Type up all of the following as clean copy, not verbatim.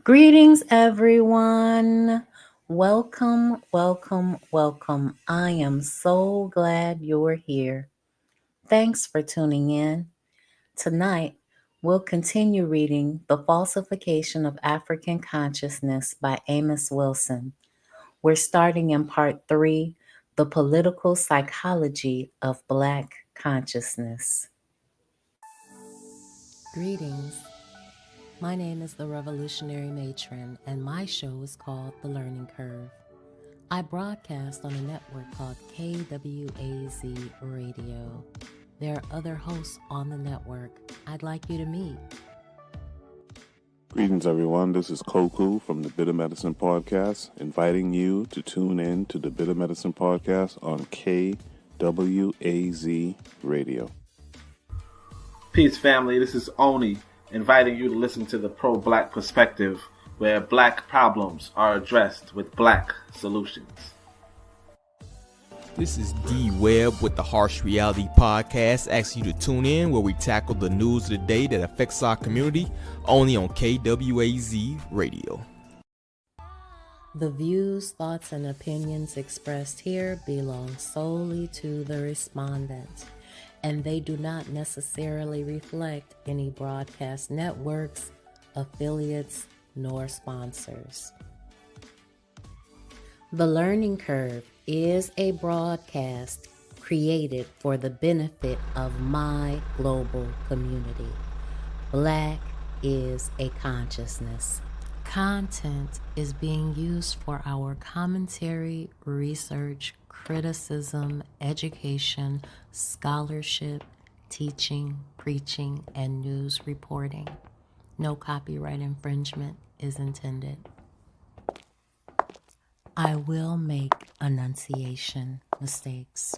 Greetings, everyone. Welcome, welcome, welcome. I am so glad you're here. Thanks for tuning in. Tonight, we'll continue reading The Falsification of African Consciousness by Amos Wilson. We're starting in part 3, The Political Psychology of Black Consciousness. Greetings. My name is the Revolutionary Matron, and my show is called The Learning Curve. I broadcast on a network called KWAZ Radio. There are other hosts on the network I'd like you to meet. Greetings, everyone. This is Koku from the Bitter Medicine Podcast, inviting you to tune in to the Bitter Medicine Podcast on KWAZ Radio. Peace, family. This is Oni, inviting you to listen to the Pro-Black Perspective, where Black problems are addressed with Black solutions. This is D Webb with the Harsh Reality Podcast, asking you to tune in where we tackle the news of the day that affects our community, only on KWAZ Radio. The views, thoughts, and opinions expressed here belong solely to the respondent, and they do not necessarily reflect any broadcast networks, affiliates, nor sponsors. The Learning Curve is a broadcast created for the benefit of my global community. Black is a consciousness. Content is being used for our commentary, research, criticism, education, scholarship, teaching, preaching, and news reporting. No copyright infringement is intended. I will make enunciation mistakes.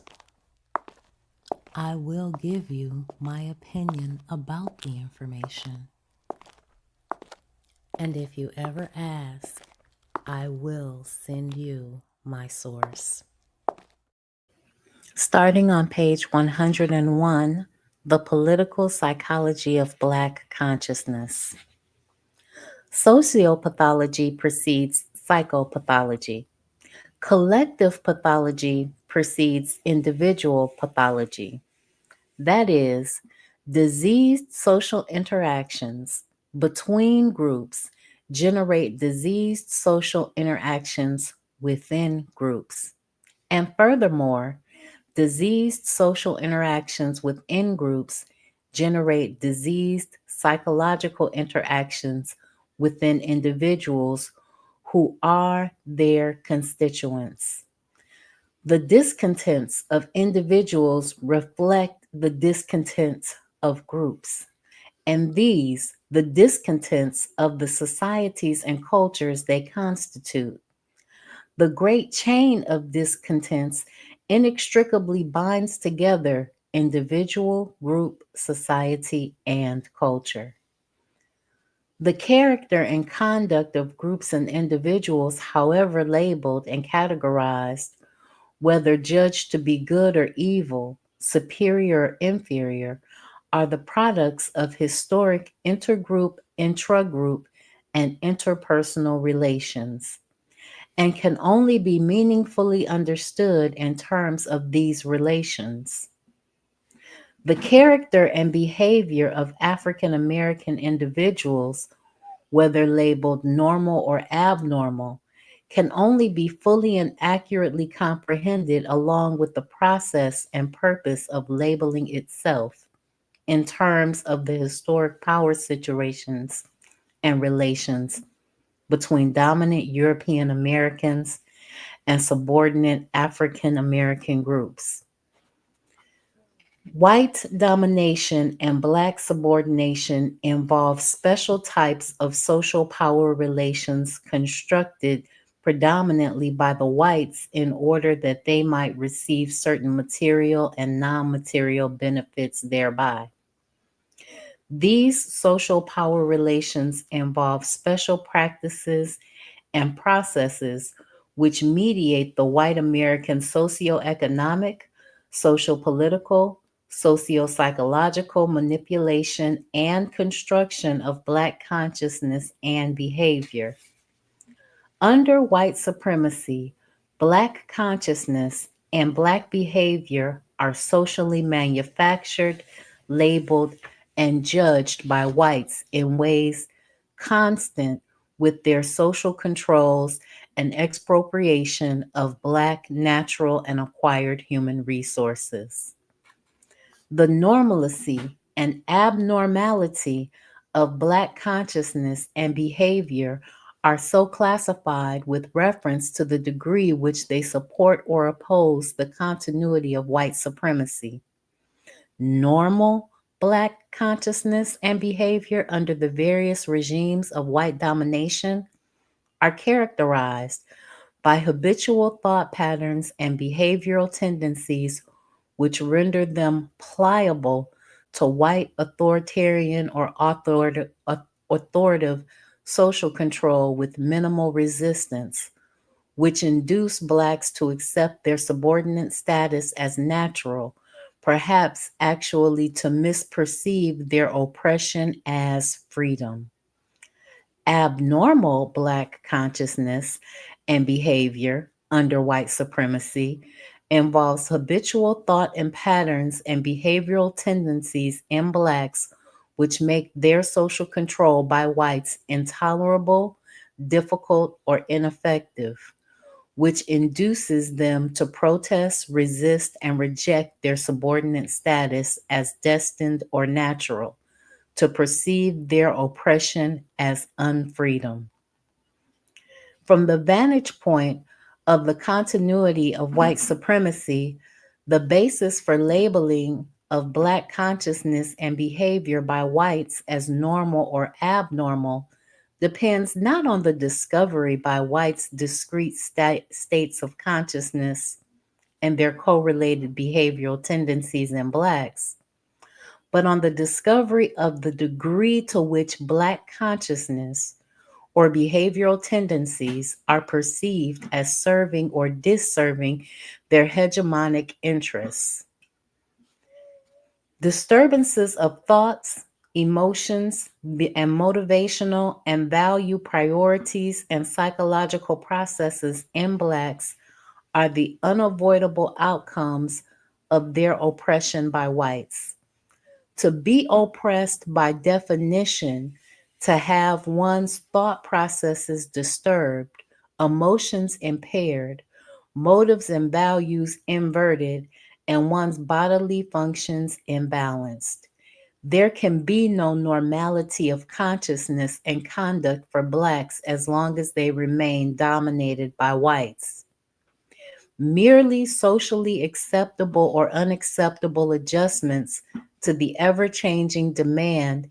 I will give you my opinion about the information. And if you ever ask, I will send you my source. Starting on page 101, The Political Psychology of Black Consciousness. Sociopathology precedes psychopathology. Collective pathology precedes individual pathology. That is, diseased social interactions between groups generate diseased social interactions within groups. And furthermore, diseased social interactions within groups generate diseased psychological interactions within individuals who are their constituents. The discontents of individuals reflect the discontents of groups, and these, the discontents of the societies and cultures they constitute. The great chain of discontents inextricably binds together individual, group, society, and culture. The character and conduct of groups and individuals, however labeled and categorized, whether judged to be good or evil, superior or inferior, are the products of historic intergroup, intragroup, and interpersonal relations, and can only be meaningfully understood in terms of these relations. The character and behavior of African American individuals, whether labeled normal or abnormal, can only be fully and accurately comprehended along with the process and purpose of labeling itself in terms of the historic power situations and relations between dominant European Americans and subordinate African American groups. White domination and Black subordination involve special types of social power relations constructed predominantly by the whites in order that they might receive certain material and non-material benefits thereby. These social power relations involve special practices and processes which mediate the white American socioeconomic, social political, socio-psychological manipulation and construction of Black consciousness and behavior. Under white supremacy, Black consciousness and Black behavior are socially manufactured, labeled, and judged by whites in ways constant with their social controls and expropriation of Black natural and acquired human resources. The normalcy and abnormality of Black consciousness and behavior are so classified with reference to the degree which they support or oppose the continuity of white supremacy. Normal Black consciousness and behavior under the various regimes of white domination are characterized by habitual thought patterns and behavioral tendencies which render them pliable to white authoritarian or authoritative social control with minimal resistance, which induce Blacks to accept their subordinate status as natural, perhaps actually to misperceive their oppression as freedom. Abnormal Black consciousness and behavior under white supremacy involves habitual thought and patterns and behavioral tendencies in Blacks which make their social control by whites intolerable, difficult, or ineffective, which induces them to protest, resist, and reject their subordinate status as destined or natural, to perceive their oppression as unfreedom. From the vantage point of the continuity of white supremacy, the basis for labeling of Black consciousness and behavior by whites as normal or abnormal depends not on the discovery by whites' discrete states of consciousness and their correlated behavioral tendencies in Blacks, but on the discovery of the degree to which Black consciousness or behavioral tendencies are perceived as serving or disserving their hegemonic interests. Disturbances of thoughts, emotions, and motivational and value priorities and psychological processes in Blacks are the unavoidable outcomes of their oppression by whites. To be oppressed by definition, to have one's thought processes disturbed, emotions impaired, motives and values inverted, and one's bodily functions imbalanced. There can be no normality of consciousness and conduct for Blacks as long as they remain dominated by whites. Merely socially acceptable or unacceptable adjustments to the ever-changing demand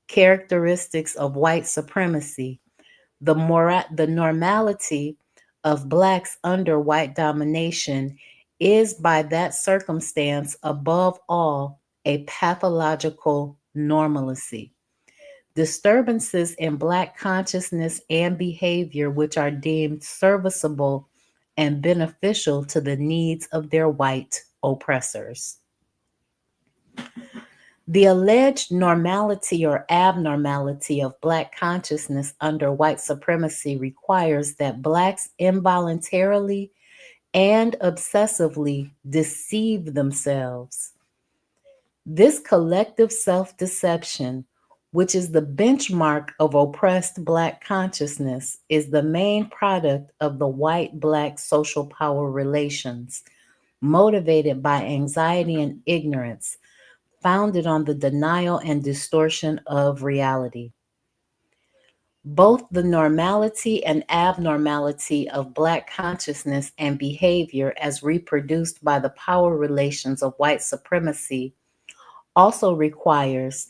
characteristics of white supremacy, the normality of Blacks under white domination is by that circumstance above all a pathological normalcy. Disturbances in Black consciousness and behavior which are deemed serviceable and beneficial to the needs of their white oppressors. The alleged normality or abnormality of Black consciousness under white supremacy requires that Blacks involuntarily and obsessively deceive themselves. This collective self-deception, which is the benchmark of oppressed Black consciousness, is the main product of the white-Black social power relations, motivated by anxiety and ignorance, founded on the denial and distortion of reality. Both the normality and abnormality of Black consciousness and behavior as reproduced by the power relations of white supremacy also requires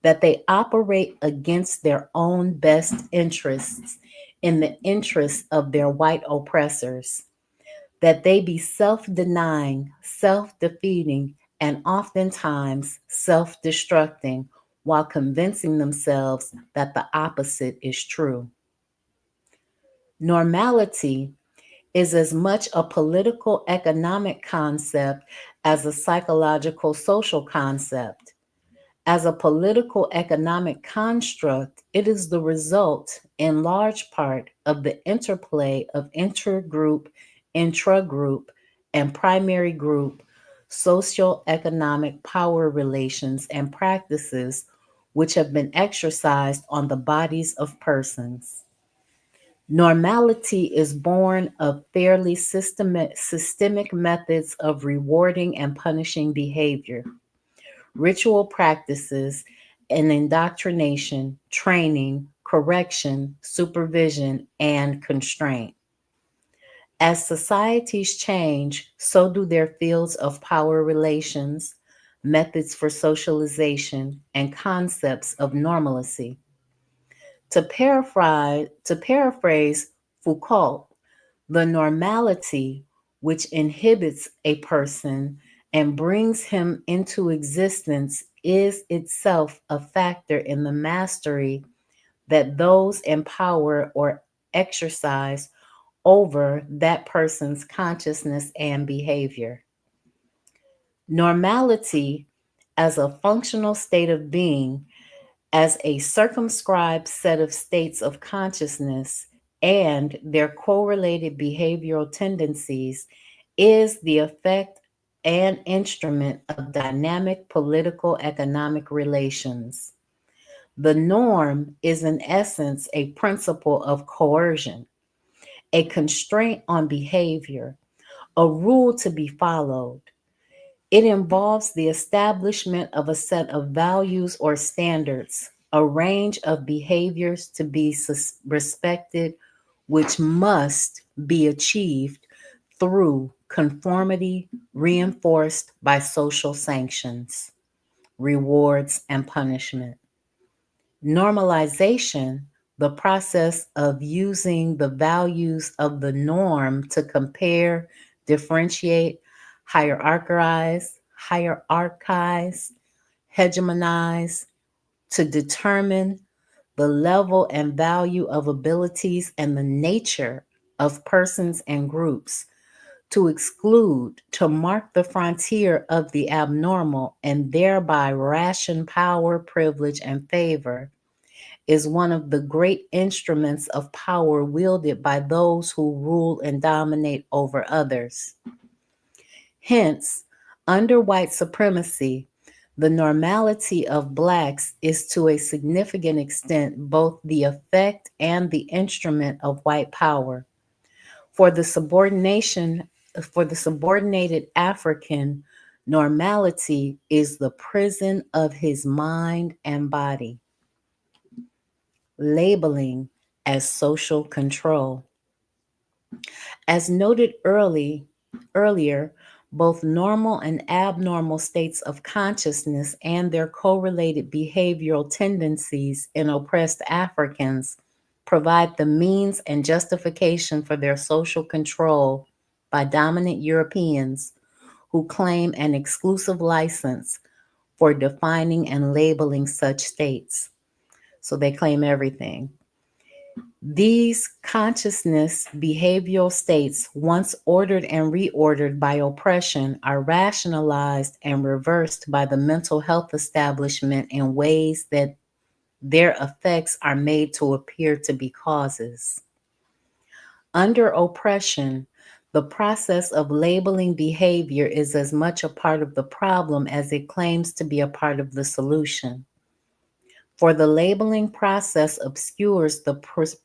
that they operate against their own best interests in the interests of their white oppressors, that they be self-denying, self-defeating, and oftentimes self-destructing while convincing themselves that the opposite is true. Normality is as much a political economic concept as a psychological social concept. As a political economic construct, it is the result, in large part, of the interplay of intergroup, intragroup, and primary group socioeconomic power relations and practices which have been exercised on the bodies of persons. Normality is born of fairly systemic methods of rewarding and punishing behavior, ritual practices, and indoctrination, training, correction, supervision, and constraint. As societies change, so do their fields of power relations, methods for socialization, and concepts of normalcy. To paraphrase Foucault, the normality which inhibits a person and brings him into existence is itself a factor in the mastery that those in power or exercise over that person's consciousness and behavior. Normality as a functional state of being, as a circumscribed set of states of consciousness and their correlated behavioral tendencies, is the effect and instrument of dynamic political economic relations. The norm is, in essence, a principle of coercion, a constraint on behavior, a rule to be followed. It involves the establishment of a set of values or standards, a range of behaviors to be respected, which must be achieved through conformity reinforced by social sanctions, rewards, and punishment. Normalization, the process of using the values of the norm to compare, differentiate, hierarchize, hegemonize, to determine the level and value of abilities and the nature of persons and groups, to exclude, to mark the frontier of the abnormal and thereby ration power, privilege, and favor, is one of the great instruments of power wielded by those who rule and dominate over others. Hence, under white supremacy, the normality of blacks is to a significant extent both the effect and the instrument of white power. For the subordination, for the subordinated African, normality is the prison of his mind and body. Labeling as social control. As noted earlier, both normal and abnormal states of consciousness and their correlated behavioral tendencies in oppressed Africans provide the means and justification for their social control by dominant Europeans who claim an exclusive license for defining and labeling such states. So they claim everything. These consciousness behavioral states, once ordered and reordered by oppression, are rationalized and reversed by the mental health establishment in ways that their effects are made to appear to be causes. Under oppression, the process of labeling behavior is as much a part of the problem as it claims to be a part of the solution. For the labeling process obscures the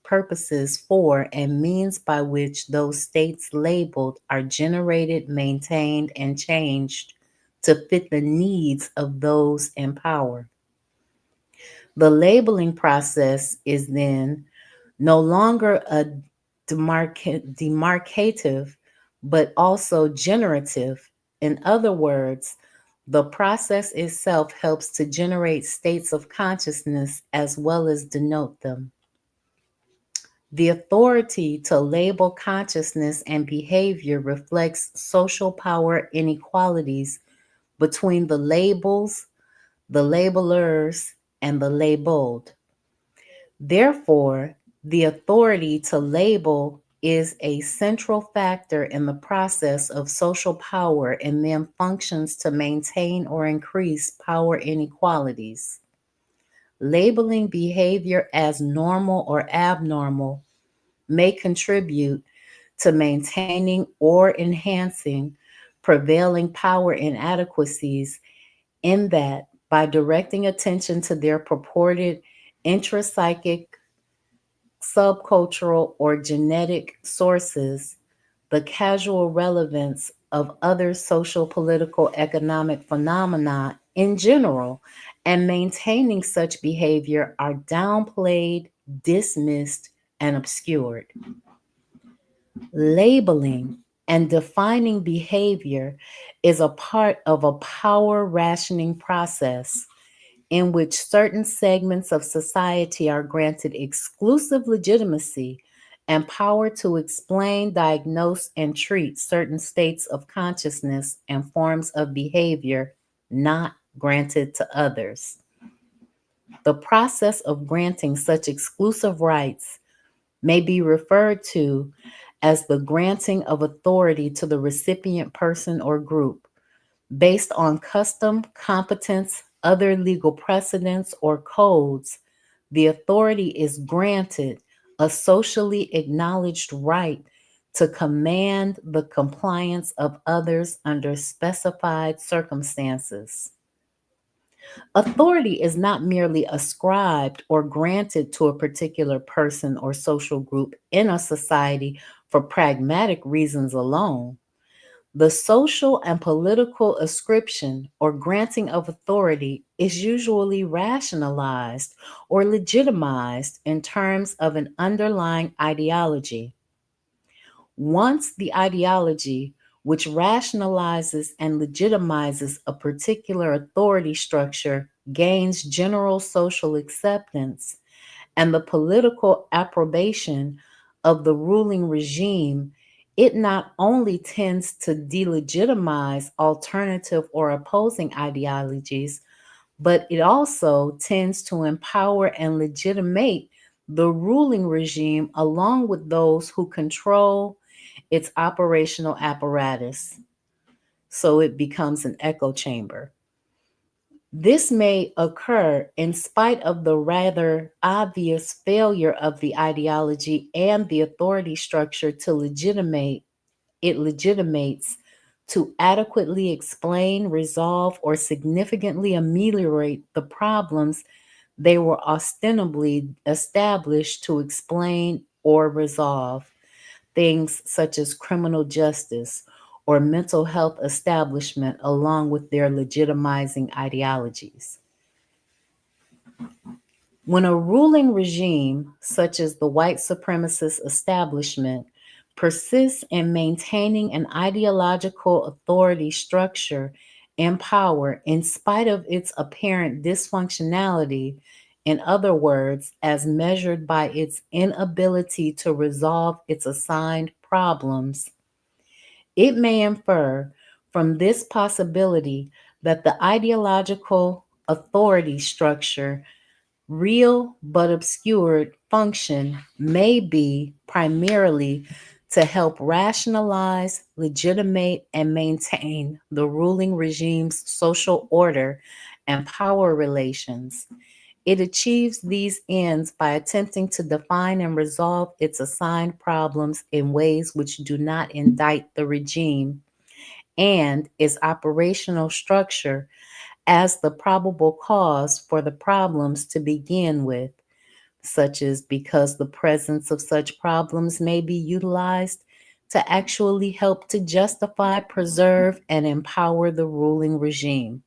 purposes for and means by which those states labeled are generated, maintained, and changed to fit the needs of those in power. The labeling process is then no longer a demarcative, but also generative. In other words, the process itself helps to generate states of consciousness as well as denote them. The authority to label consciousness and behavior reflects social power inequalities between the labels, the labelers, and the labeled. Therefore, the authority to label is a central factor in the process of social power and then functions to maintain or increase power inequalities. Labeling behavior as normal or abnormal may contribute to maintaining or enhancing prevailing power inadequacies, in that by directing attention to their purported intrapsychic, subcultural, or genetic sources, the casual relevance of other social, political, economic phenomena in general, and maintaining such behavior are downplayed, dismissed, and obscured. Labeling and defining behavior is a part of a power rationing process in which certain segments of society are granted exclusive legitimacy and power to explain, diagnose, and treat certain states of consciousness and forms of behavior not granted to others. The process of granting such exclusive rights may be referred to as the granting of authority to the recipient person or group based on custom, competence, other legal precedents, or codes. The authority is granted a socially acknowledged right to command the compliance of others under specified circumstances. Authority is not merely ascribed or granted to a particular person or social group in a society for pragmatic reasons alone. The social and political ascription or granting of authority is usually rationalized or legitimized in terms of an underlying ideology. Once the ideology, which rationalizes and legitimizes a particular authority structure, gains general social acceptance and the political approbation of the ruling regime, it not only tends to delegitimize alternative or opposing ideologies, but it also tends to empower and legitimate the ruling regime along with those who control its operational apparatus. So it becomes an echo chamber. This may occur in spite of the rather obvious failure of the ideology and the authority structure to legitimates to adequately explain, resolve, or significantly ameliorate the problems they were ostensibly established to explain or resolve. Things such as criminal justice or mental health establishment, along with their legitimizing ideologies. When a ruling regime, such as the white supremacist establishment, persists in maintaining an ideological authority structure and power in spite of its apparent dysfunctionality, in other words, as measured by its inability to resolve its assigned problems, it may infer from this possibility that the ideological authority structure, real but obscured function, may be primarily to help rationalize, legitimate, and maintain the ruling regime's social order and power relations. It achieves these ends by attempting to define and resolve its assigned problems in ways which do not indict the regime and its operational structure as the probable cause for the problems to begin with, such as because the presence of such problems may be utilized to actually help to justify, preserve, and empower the ruling regime.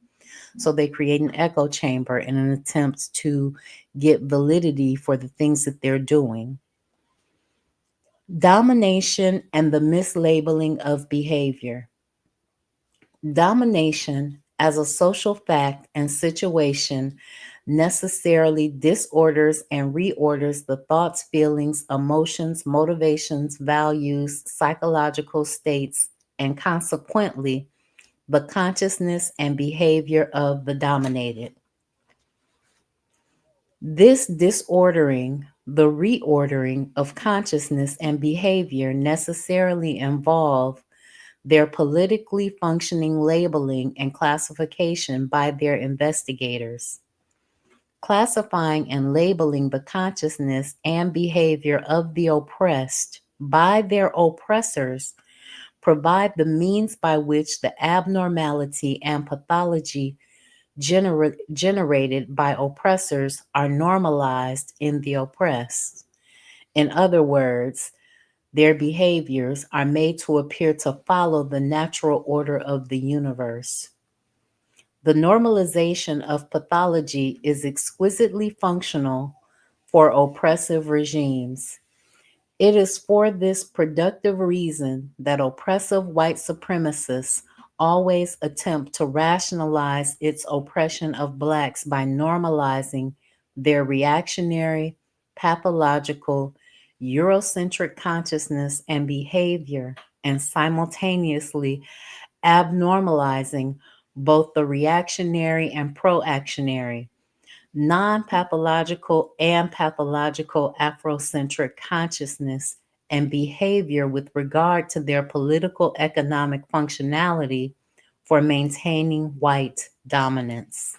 So they create an echo chamber in an attempt to get validity for the things that they're doing. Domination and the mislabeling of behavior. Domination as a social fact and situation necessarily disorders and reorders the thoughts, feelings, emotions, motivations, values, psychological states, and consequently, the consciousness and behavior of the dominated. This disordering The reordering of consciousness and behavior necessarily involve their politically functioning labeling and classification by their investigators. Classifying and labeling the consciousness and behavior of the oppressed by their oppressors provide the means by which the abnormality and pathology generated by oppressors are normalized in the oppressed. In other words, their behaviors are made to appear to follow the natural order of the universe. The normalization of pathology is exquisitely functional for oppressive regimes. It is for this productive reason that oppressive white supremacists always attempt to rationalize its oppression of blacks by normalizing their reactionary, pathological, Eurocentric consciousness and behavior, and simultaneously abnormalizing both the reactionary and proactionary, non pathological and pathological Afrocentric consciousness and behavior with regard to their political economic functionality for maintaining white dominance.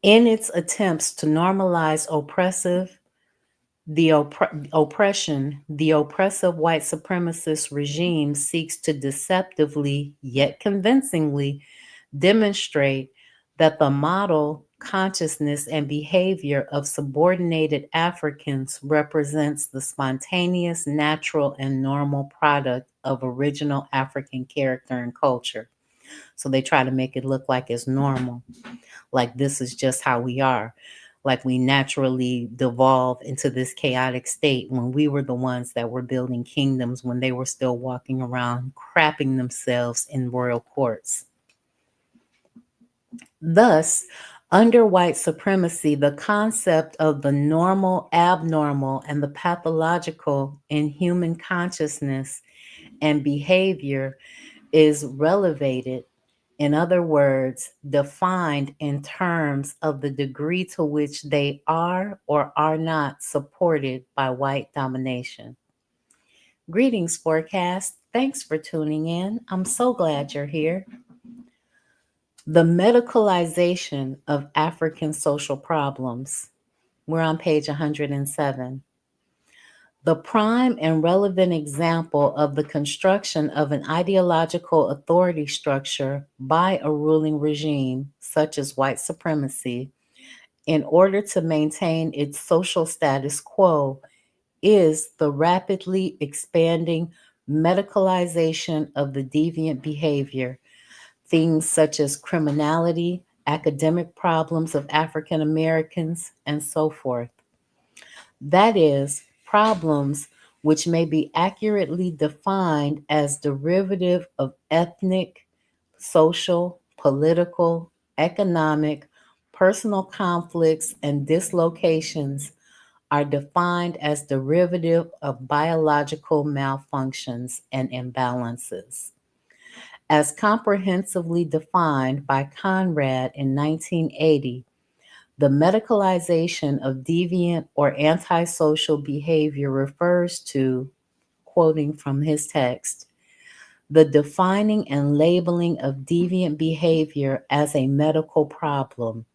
In its attempts to normalize oppression, the oppressive white supremacist regime seeks to deceptively yet convincingly demonstrate that the model consciousness and behavior of subordinated Africans represents the spontaneous, natural, and normal product of original African character and culture. So they try to make it look like it's normal, like this is just how we are, like we naturally devolve into this chaotic state when we were the ones that were building kingdoms when they were still walking around crapping themselves in royal courts. Thus, under white supremacy, the concept of the normal, abnormal, and the pathological in human consciousness and behavior is relevated, in other words, defined in terms of the degree to which they are or are not supported by white domination. Greetings, Forecast. Thanks for tuning in. I'm so glad you're here. The medicalization of African social problems. We're on page 107. The prime and relevant example of the construction of an ideological authority structure by a ruling regime, such as white supremacy, in order to maintain its social status quo, is the rapidly expanding medicalization of the deviant behavior. Things such as criminality, academic problems of African Americans, and so forth. That is, problems which may be accurately defined as derivative of ethnic, social, political, economic, personal conflicts, and dislocations are defined as derivative of biological malfunctions and imbalances. As comprehensively defined by Conrad in 1980, the medicalization of deviant or antisocial behavior refers to, quoting from his text, the defining and labeling of deviant behavior as a medical problem,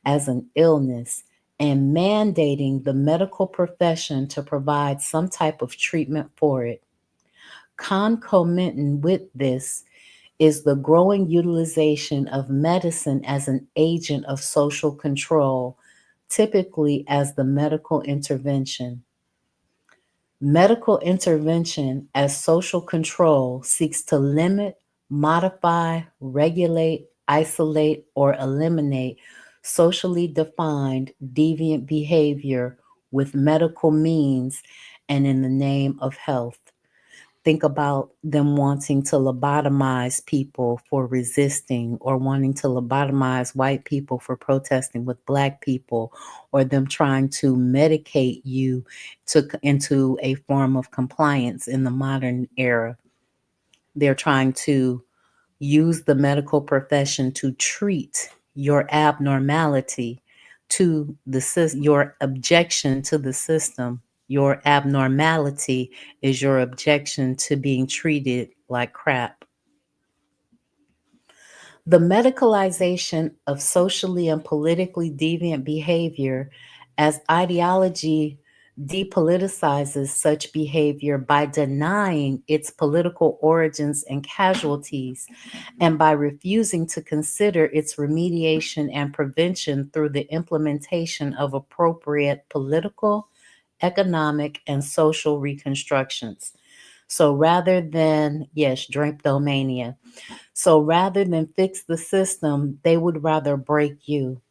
as an illness, and mandating the medical profession to provide some type of treatment for it. Concomitant with this is the growing utilization of medicine as an agent of social control, typically as the medical intervention. Medical intervention as social control seeks to limit, modify, regulate, isolate, or eliminate socially defined deviant behavior with medical means and in the name of health. Think about them wanting to lobotomize people for resisting, or wanting to lobotomize white people for protesting with black people, or them trying to medicate you into a form of compliance in the modern era. They're trying to use the medical profession to treat your abnormality to your objection to the system. Your abnormality is your objection to being treated like crap. The medicalization of socially and politically deviant behavior as ideology depoliticizes such behavior by denying its political origins and casualties, and by refusing to consider its remediation and prevention through the implementation of appropriate political, economic, and social reconstructions. So rather than, yes, drapetomania. So rather than fix the system, they would rather break you.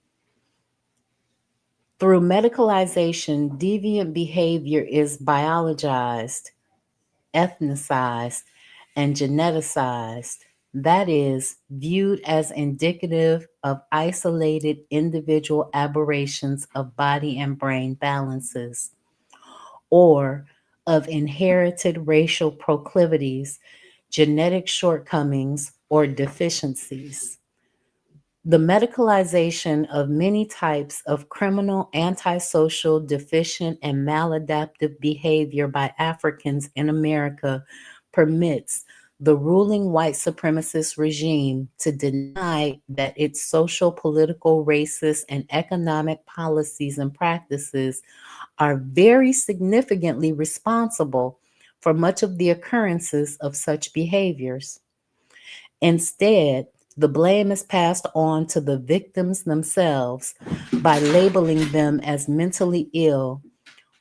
Through medicalization, deviant behavior is biologized, ethnicized, and geneticized. That is, viewed as indicative of isolated individual aberrations of body and brain balances, or of inherited racial proclivities, genetic shortcomings, or deficiencies. The medicalization of many types of criminal, antisocial, deficient, and maladaptive behavior by Africans in America permits the ruling white supremacist regime to deny that its social, political, racist, and economic policies and practices are very significantly responsible for much of the occurrences of such behaviors. Instead, the blame is passed on to the victims themselves by labeling them as mentally ill,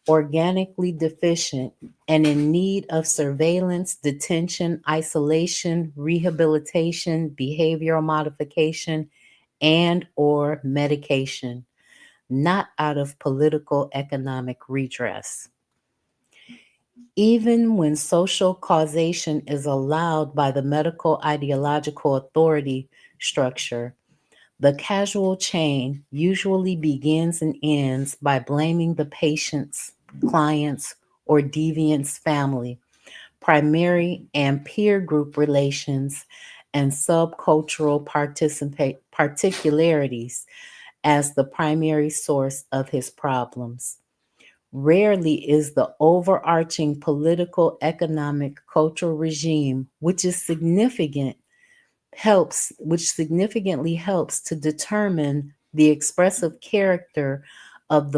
organically deficient, and in need of surveillance, detention, isolation, rehabilitation, behavioral modification, and or medication, not out of political economic redress. Even when social causation is allowed by the medical ideological authority structure, the causal chain usually begins and ends by blaming the patient's, client's, or deviant's family, primary and peer group relations, and subcultural particularities as the primary source of his problems. Rarely is the overarching political, economic, cultural regime, which significantly helps to determine the expressive character of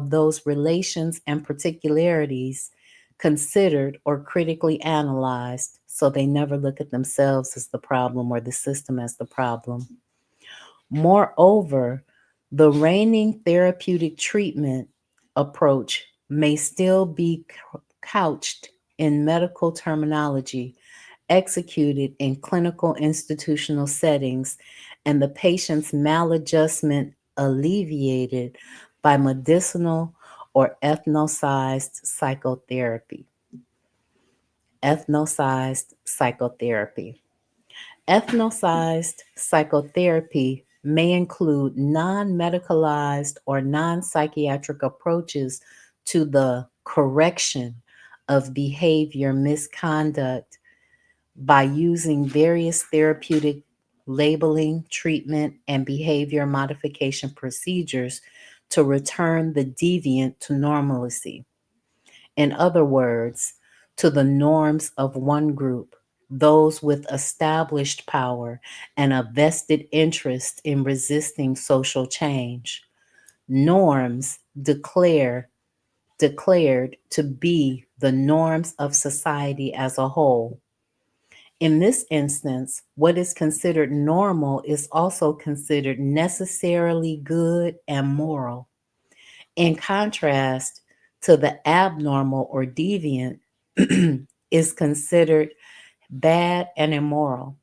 those relations and particularities, considered or critically analyzed, so they never look at themselves as the problem or the system as the problem. Moreover, the reigning therapeutic treatment approach may still be couched in medical terminology, executed in clinical institutional settings, and the patient's maladjustment alleviated by medicinal or ethnicized psychotherapy. Ethnicized psychotherapy. Ethnicized psychotherapy may include non medicalized or non psychiatric approaches to the correction of behavior misconduct by using various therapeutic labeling, treatment, and behavior modification procedures to return the deviant to normalcy. In other words, to the norms of one group, those with established power and a vested interest in resisting social change. Norms declared to be the norms of society as a whole. In this instance, what is considered normal is also considered necessarily good and moral. In contrast to the abnormal or deviant, is considered bad and immoral.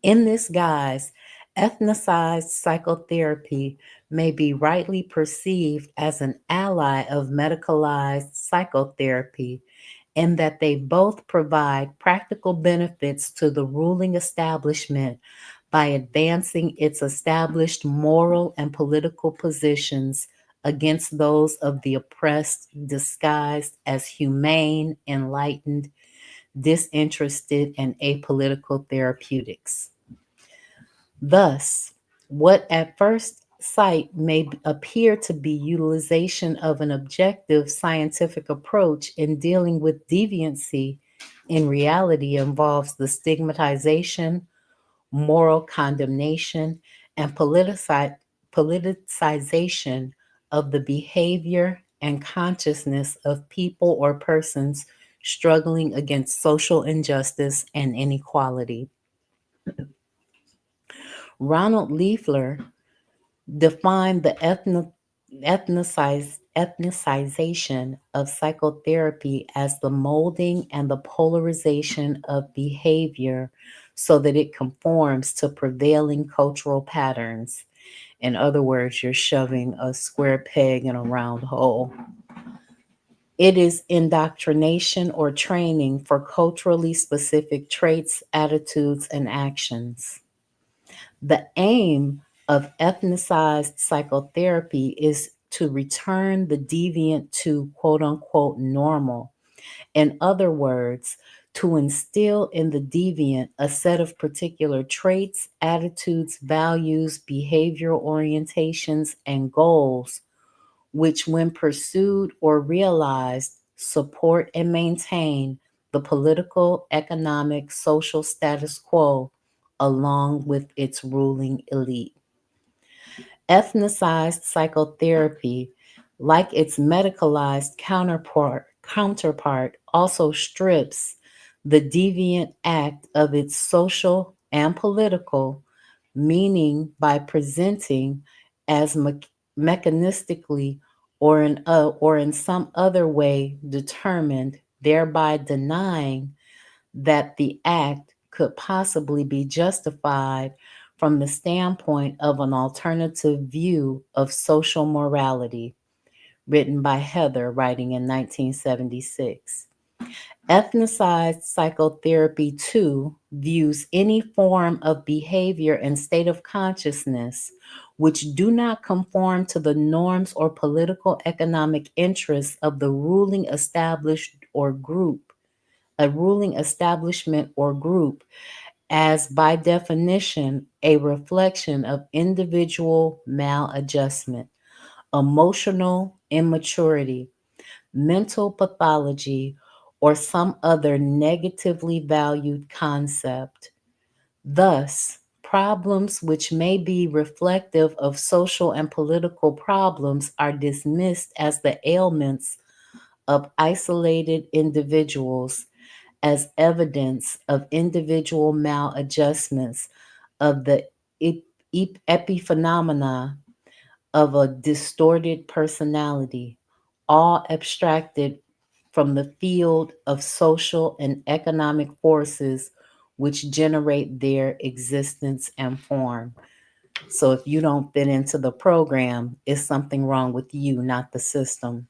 In this guise, ethnicized psychotherapy may be rightly perceived as an ally of medicalized psychotherapy in that they both provide practical benefits to the ruling establishment by advancing its established moral and political positions against those of the oppressed, disguised as humane, enlightened, disinterested, and apolitical therapeutics. Thus, what at first sight may appear to be utilization of an objective scientific approach in dealing with deviancy, in reality involves the stigmatization, moral condemnation, and politicization of the behavior and consciousness of people or persons struggling against social injustice and inequality. Ronald Leafler defined the ethnicization of psychotherapy as the molding and the polarization of behavior so that it conforms to prevailing cultural patterns. In other words, you're shoving a square peg in a round hole. It is indoctrination or training for culturally specific traits, attitudes, and actions. The aim of ethnicized psychotherapy is to return the deviant to quote unquote normal. In other words, to instill in the deviant a set of particular traits, attitudes, values, behavioral orientations, and goals, which, when pursued or realized, support and maintain the political, economic, social status quo along with its ruling elite. Ethnicized psychotherapy, like its medicalized counterpart, also strips the deviant act of its social and political meaning by presenting as mechanistically or in some other way determined, thereby denying that the act could possibly be justified from the standpoint of an alternative view of social morality, written by Heather, writing in 1976. Ethnicized psychotherapy, too, views any form of behavior and state of consciousness which do not conform to the norms or political economic interests of the ruling established or group, a ruling establishment or group, as by definition a reflection of individual maladjustment, emotional immaturity, mental pathology, or some other negatively valued concept. Thus, problems which may be reflective of social and political problems are dismissed as the ailments of isolated individuals, as evidence of individual maladjustments of the epiphenomena of a distorted personality, all abstracted from the field of social and economic forces which generate their existence and form. So if you don't fit into the program, it's something wrong with you, not the system.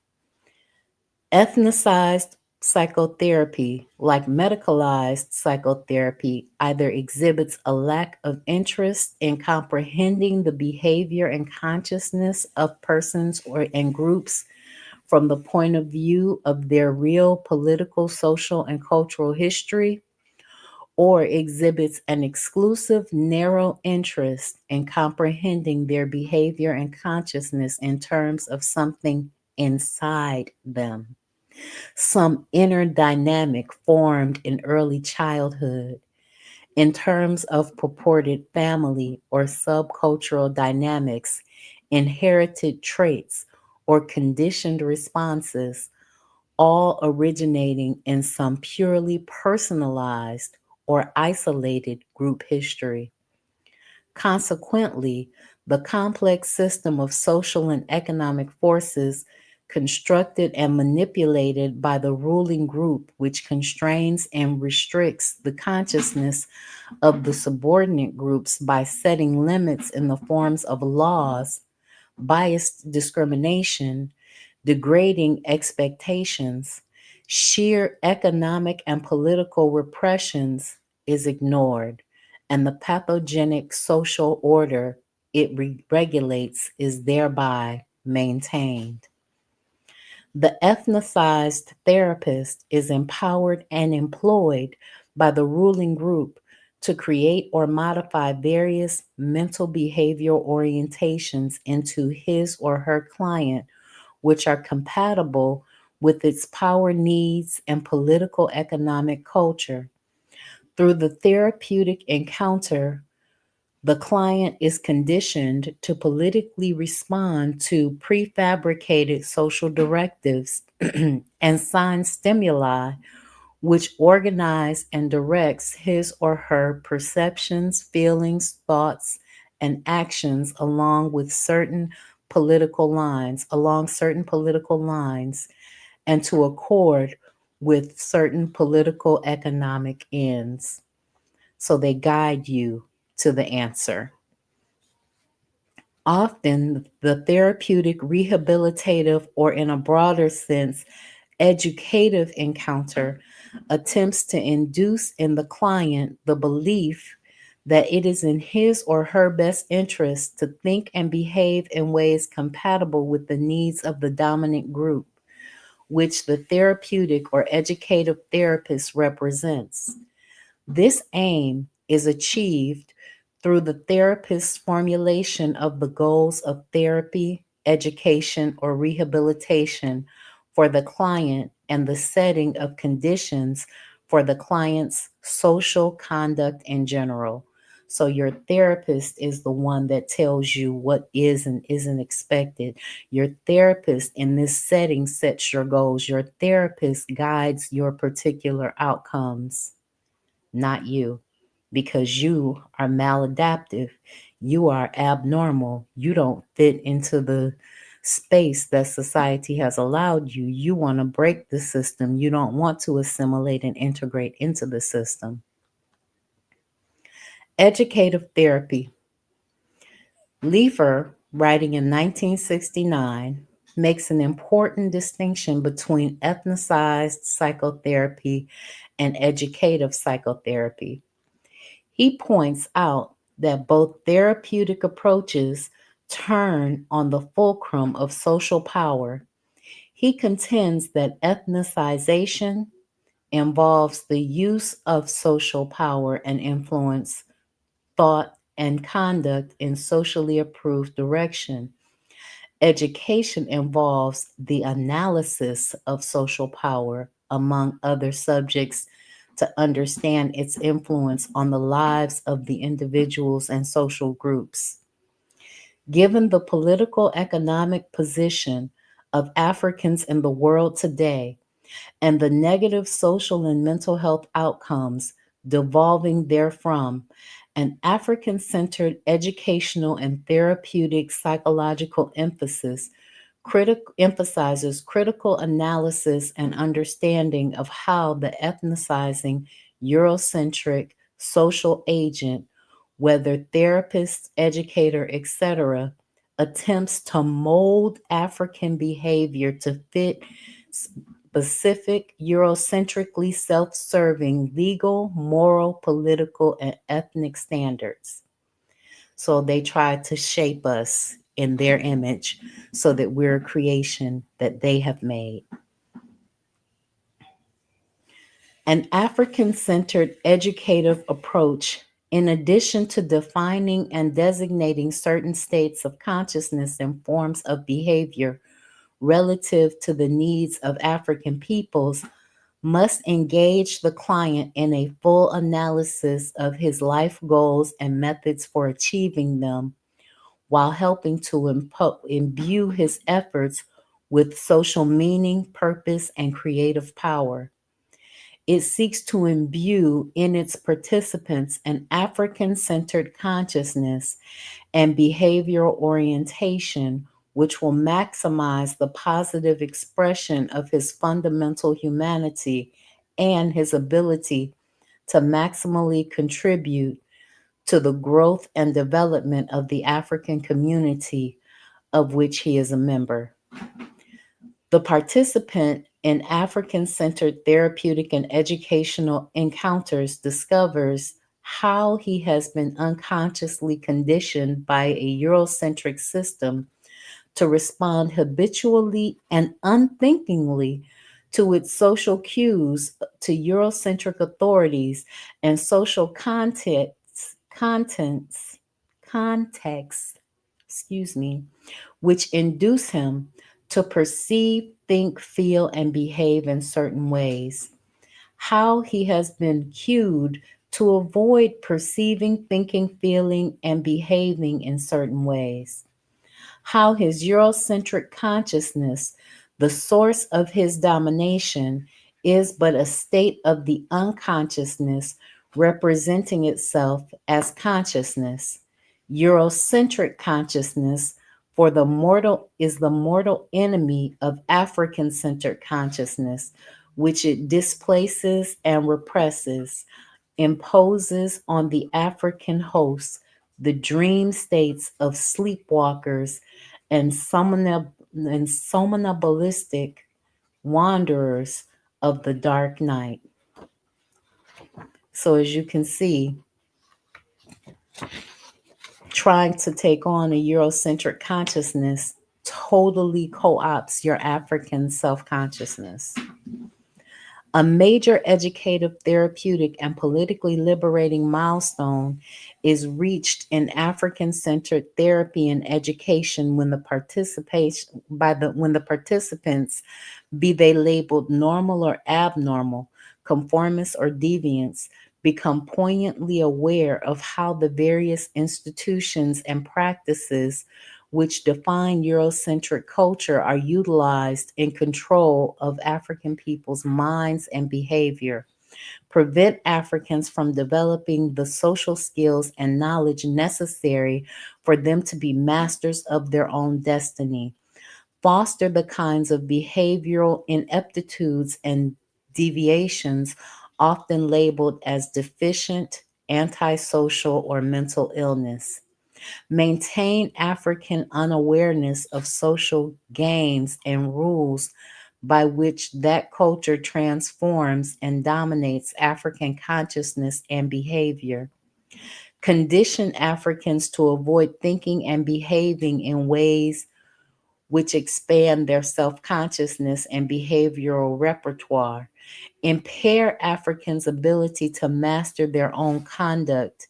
Ethnicized psychotherapy, like medicalized psychotherapy, either exhibits a lack of interest in comprehending the behavior and consciousness of persons or and groups from the point of view of their real political, social, and cultural history, or exhibits an exclusive, narrow interest in comprehending their behavior and consciousness in terms of something inside them, some inner dynamic formed in early childhood, in terms of purported family or subcultural dynamics, inherited traits, or conditioned responses, all originating in some purely personalized or isolated group history. Consequently, the complex system of social and economic forces constructed and manipulated by the ruling group, which constrains and restricts the consciousness of the subordinate groups by setting limits in the forms of laws, biased discrimination, degrading expectations, sheer economic and political repressions is ignored, and the pathogenic social order it regulates is thereby maintained. The ethnicized therapist is empowered and employed by the ruling group to create or modify various mental behavioral orientations into his or her client, which are compatible with its power needs and political economic culture. Through the therapeutic encounter, the client is conditioned to politically respond to prefabricated social directives and sign stimuli which organize and directs his or her perceptions, feelings, thoughts, and actions along certain political lines, and to accord with certain political economic ends. So they guide you to the answer. Often, the therapeutic, rehabilitative, or in a broader sense, educative encounter attempts to induce in the client the belief that it is in his or her best interest to think and behave in ways compatible with the needs of the dominant group, which the therapeutic or educative therapist represents. This aim is achieved through the therapist's formulation of the goals of therapy, education, or rehabilitation for the client and the setting of conditions for the client's social conduct in general. So, your therapist is the one that tells you what is and isn't expected. Your therapist in this setting sets your goals. Your therapist guides your particular outcomes, not you, because you are maladaptive. You are abnormal. You don't fit into the space that society has allowed you. You want to break the system. You don't want to assimilate and integrate into the system. Educative therapy. Leifer, writing in 1969, makes an important distinction between ethnicized psychotherapy and educative psychotherapy. He points out that both therapeutic approaches turn on the fulcrum of social power. He contends that ethnicization involves the use of social power and influence, thought, and conduct in socially approved direction. Education involves the analysis of social power, among other subjects, to understand its influence on the lives of the individuals and social groups. Given the political economic position of Africans in the world today and the negative social and mental health outcomes devolving therefrom, an African centered educational and therapeutic psychological emphasizes critical analysis and understanding of how the ethnicizing Eurocentric social agent, whether therapist, educator, etc., attempts to mold African behavior to fit specific Eurocentrically self serving legal, moral, political, and ethnic standards. So they try to shape us in their image so that we're a creation that they have made. An African centered educative approach, in addition to defining and designating certain states of consciousness and forms of behavior relative to the needs of African peoples, must engage the client in a full analysis of his life goals and methods for achieving them, while helping to imbue his efforts with social meaning, purpose, and creative power. It seeks to imbue in its participants an African centered consciousness and behavioral orientation, which will maximize the positive expression of his fundamental humanity and his ability to maximally contribute to the growth and development of the African community of which he is a member. The participant in African centered therapeutic and educational encounters discovers how he has been unconsciously conditioned by a Eurocentric system to respond habitually and unthinkingly to its social cues, to Eurocentric authorities and social contexts, excuse me, which induce him to perceive, think, feel, and behave in certain ways. How he has been cued to avoid perceiving, thinking, feeling, and behaving in certain ways. How his Eurocentric consciousness, the source of his domination, is but a state of the unconsciousness representing itself as consciousness. Eurocentric consciousness for the mortal is the mortal enemy of African centered consciousness, which it displaces and represses, imposes on the African host the dream states of sleepwalkers and somnambulistic wanderers of the dark night. So, as you can see, trying to take on a Eurocentric consciousness totally co opts your African self consciousness. A major educative, therapeutic, and politically liberating milestone is reached in African-centered therapy and education when the participants, be they labeled normal or abnormal, conformists or deviants, become poignantly aware of how the various institutions and practices which define Eurocentric culture are utilized in control of African people's minds and behavior, prevent Africans from developing the social skills and knowledge necessary for them to be masters of their own destiny, foster the kinds of behavioral ineptitudes and deviations often labeled as deficient, antisocial, or mental illness, maintain African unawareness of social games and rules by which that culture transforms and dominates African consciousness and behavior, condition Africans to avoid thinking and behaving in ways which expand their self consciousness and behavioral repertoire, impair Africans' ability to master their own conduct,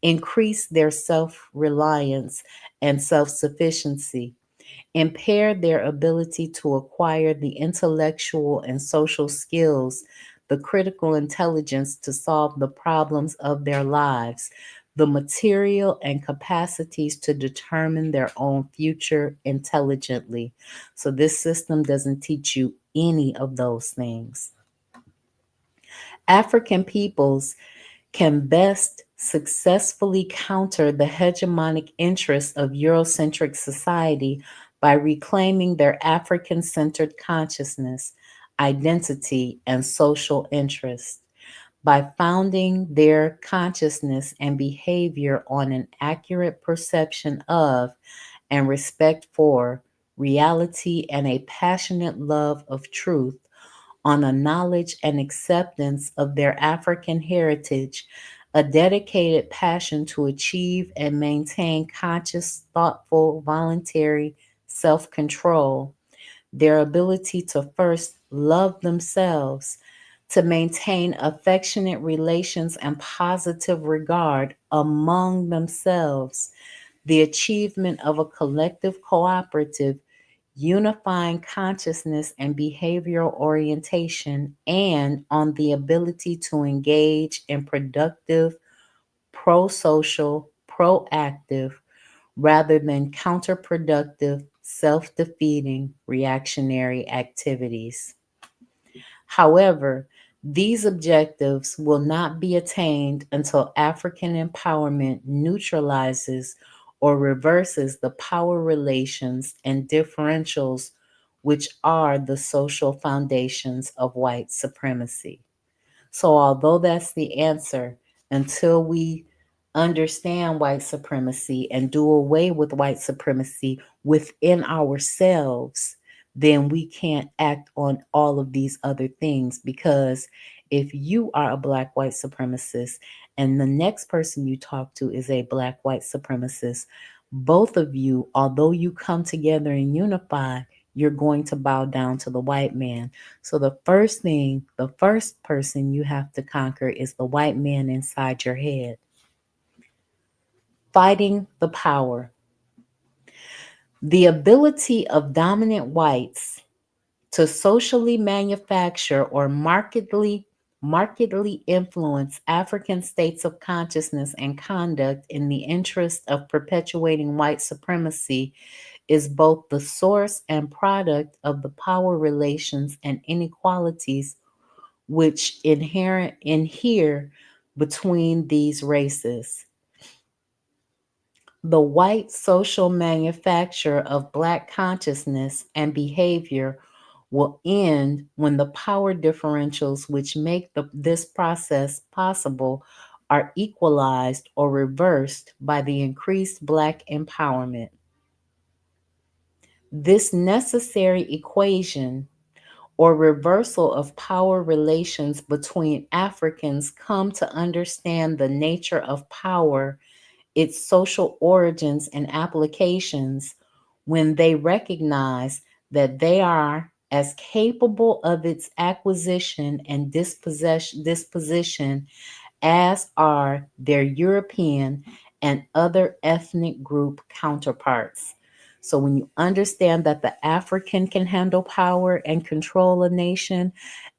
increase their self reliance and self sufficiency, impair their ability to acquire the intellectual and social skills, the critical intelligence to solve the problems of their lives, the material and capacities to determine their own future intelligently. So, this system doesn't teach you any of those things. African peoples can best successfully counter the hegemonic interests of Eurocentric society by reclaiming their African centered consciousness, identity, and social interests, by founding their consciousness and behavior on an accurate perception of and respect for reality and a passionate love of truth, on a knowledge and acceptance of their African heritage, a dedicated passion to achieve and maintain conscious, thoughtful, voluntary self control, their ability to first love themselves, to maintain affectionate relations and positive regard among themselves, the achievement of a collective cooperative unifying consciousness and behavioral orientation, and on the ability to engage in productive, pro social, proactive, rather than counterproductive, self defeating reactionary activities. However, these objectives will not be attained until African empowerment neutralizes or reverses the power relations and differentials which are the social foundations of white supremacy. So, although that's the answer, until we understand white supremacy and do away with white supremacy within ourselves, then we can't act on all of these other things. Because if you are a Black white supremacist and the next person you talk to is a Black white supremacist, both of you, although you come together and unify, you're going to bow down to the white man. So the first person you have to conquer is the white man inside your head. Fighting the power. The ability of dominant whites to socially manufacture or markedly influence African states of consciousness and conduct in the interest of perpetuating white supremacy is both the source and product of the power relations and inequalities which inhere between these races. The white social manufacture of Black consciousness and behavior will end when the power differentials which make this process possible are equalized or reversed by the increased Black empowerment. This necessary equation or reversal of power relations between Africans come to understand the nature of power, its social origins and applications, when they recognize that they are as capable of its acquisition and disposition as are their European and other ethnic group counterparts. So when you understand that the African can handle power and control a nation,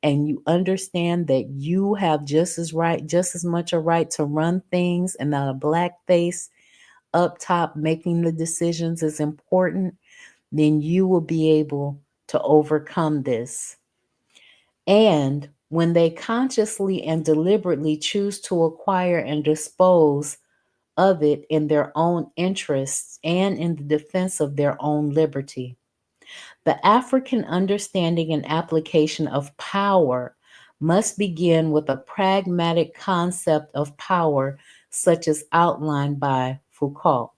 and you understand that you have just as much a right to run things, and that a black face up top making the decisions is important, then you will be able to overcome this. And when they consciously and deliberately choose to acquire and dispose of it in their own interests and in the defense of their own liberty. The African understanding and application of power must begin with a pragmatic concept of power, such as outlined by Foucault.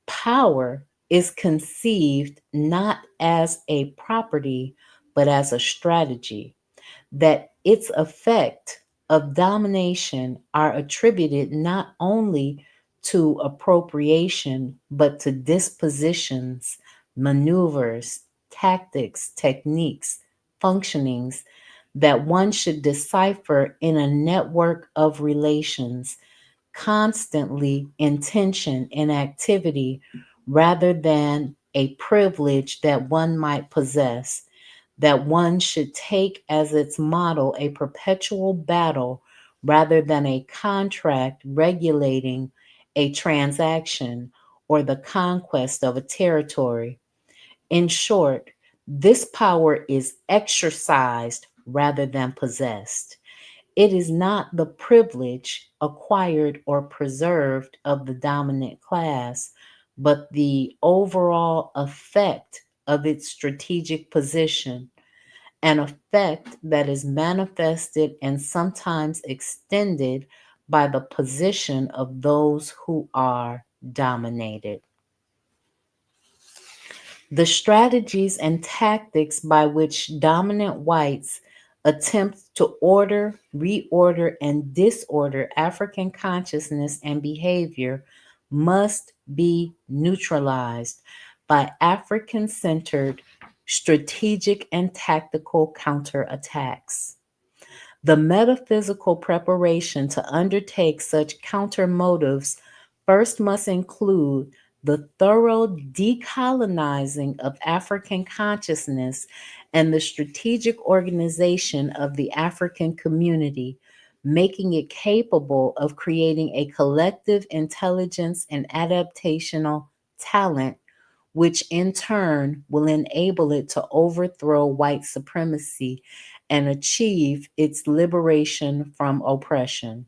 Power is conceived not as a property, but as a strategy, that its effect of domination are attributed not only to appropriation, but to dispositions, maneuvers, tactics, techniques, functionings that one should decipher in a network of relations, constantly in tension and activity, rather than a privilege that one might possess, that one should take as its model a perpetual battle rather than a contract regulating a transaction or the conquest of a territory. In short, this power is exercised rather than possessed. It is not the privilege acquired or preserved of the dominant class, but the overall effect of its strategic position, an effect that is manifested and sometimes extended by the position of those who are dominated. The strategies and tactics by which dominant whites attempt to order, reorder, and disorder African consciousness and behavior must be neutralized by African centered strategic and tactical counterattacks. The metaphysical preparation to undertake such counter motives first must include the thorough decolonizing of African consciousness and the strategic organization of the African community, making it capable of creating a collective intelligence and adaptational talent, which in turn will enable it to overthrow white supremacy and achieve its liberation from oppression.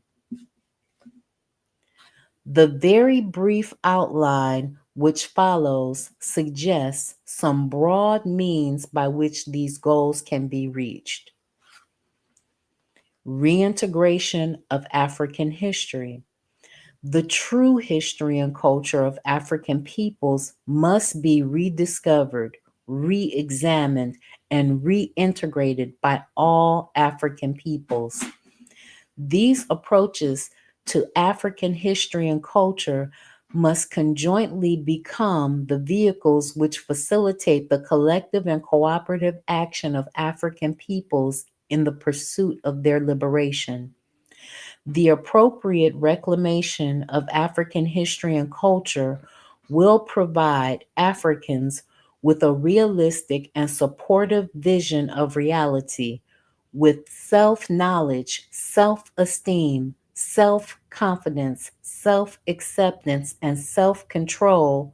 The very brief outline which follows suggests some broad means by which these goals can be reached. Reintegration of African history. The true history and culture of African peoples must be rediscovered, re examined, and reintegrated by all African peoples. These approaches to African history and culture must conjointly become the vehicles which facilitate the collective and cooperative action of African peoples in the pursuit of their liberation. The appropriate reclamation of African history and culture will provide Africans with a realistic and supportive vision of reality, with self knowledge, self esteem, self confidence, self acceptance, and self control,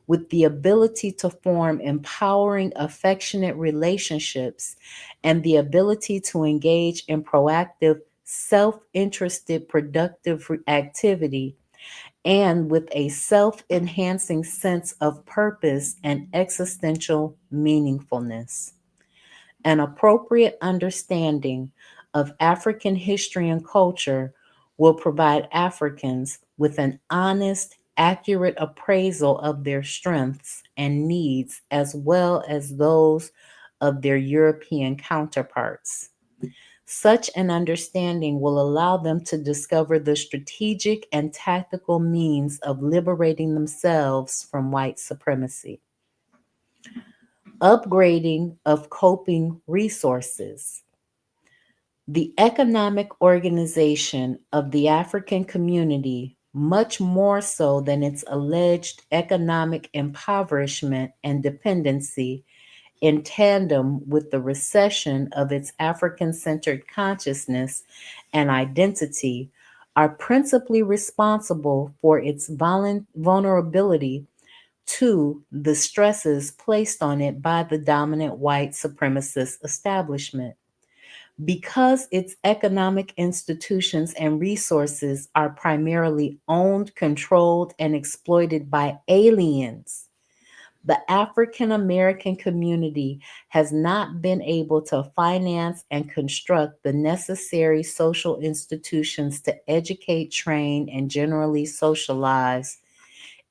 with the ability to form empowering, affectionate relationships, and the ability to engage in proactive, self interested, productive activity, and with a self enhancing sense of purpose and existential meaningfulness. An appropriate understanding of African history and culture will provide Africans with an honest, accurate appraisal of their strengths and needs, as well as those of their European counterparts. Such an understanding will allow them to discover the strategic and tactical means of liberating themselves from white supremacy. Upgrading of coping resources. The economic organization of the African community, much more so than its alleged economic impoverishment and dependency, in tandem with the recession of its African centered consciousness and identity, are principally responsible for its vulnerability to the stresses placed on it by the dominant white supremacist establishment. Because its economic institutions and resources are primarily owned, controlled, and exploited by aliens, the African American community has not been able to finance and construct the necessary social institutions to educate, train, and generally socialize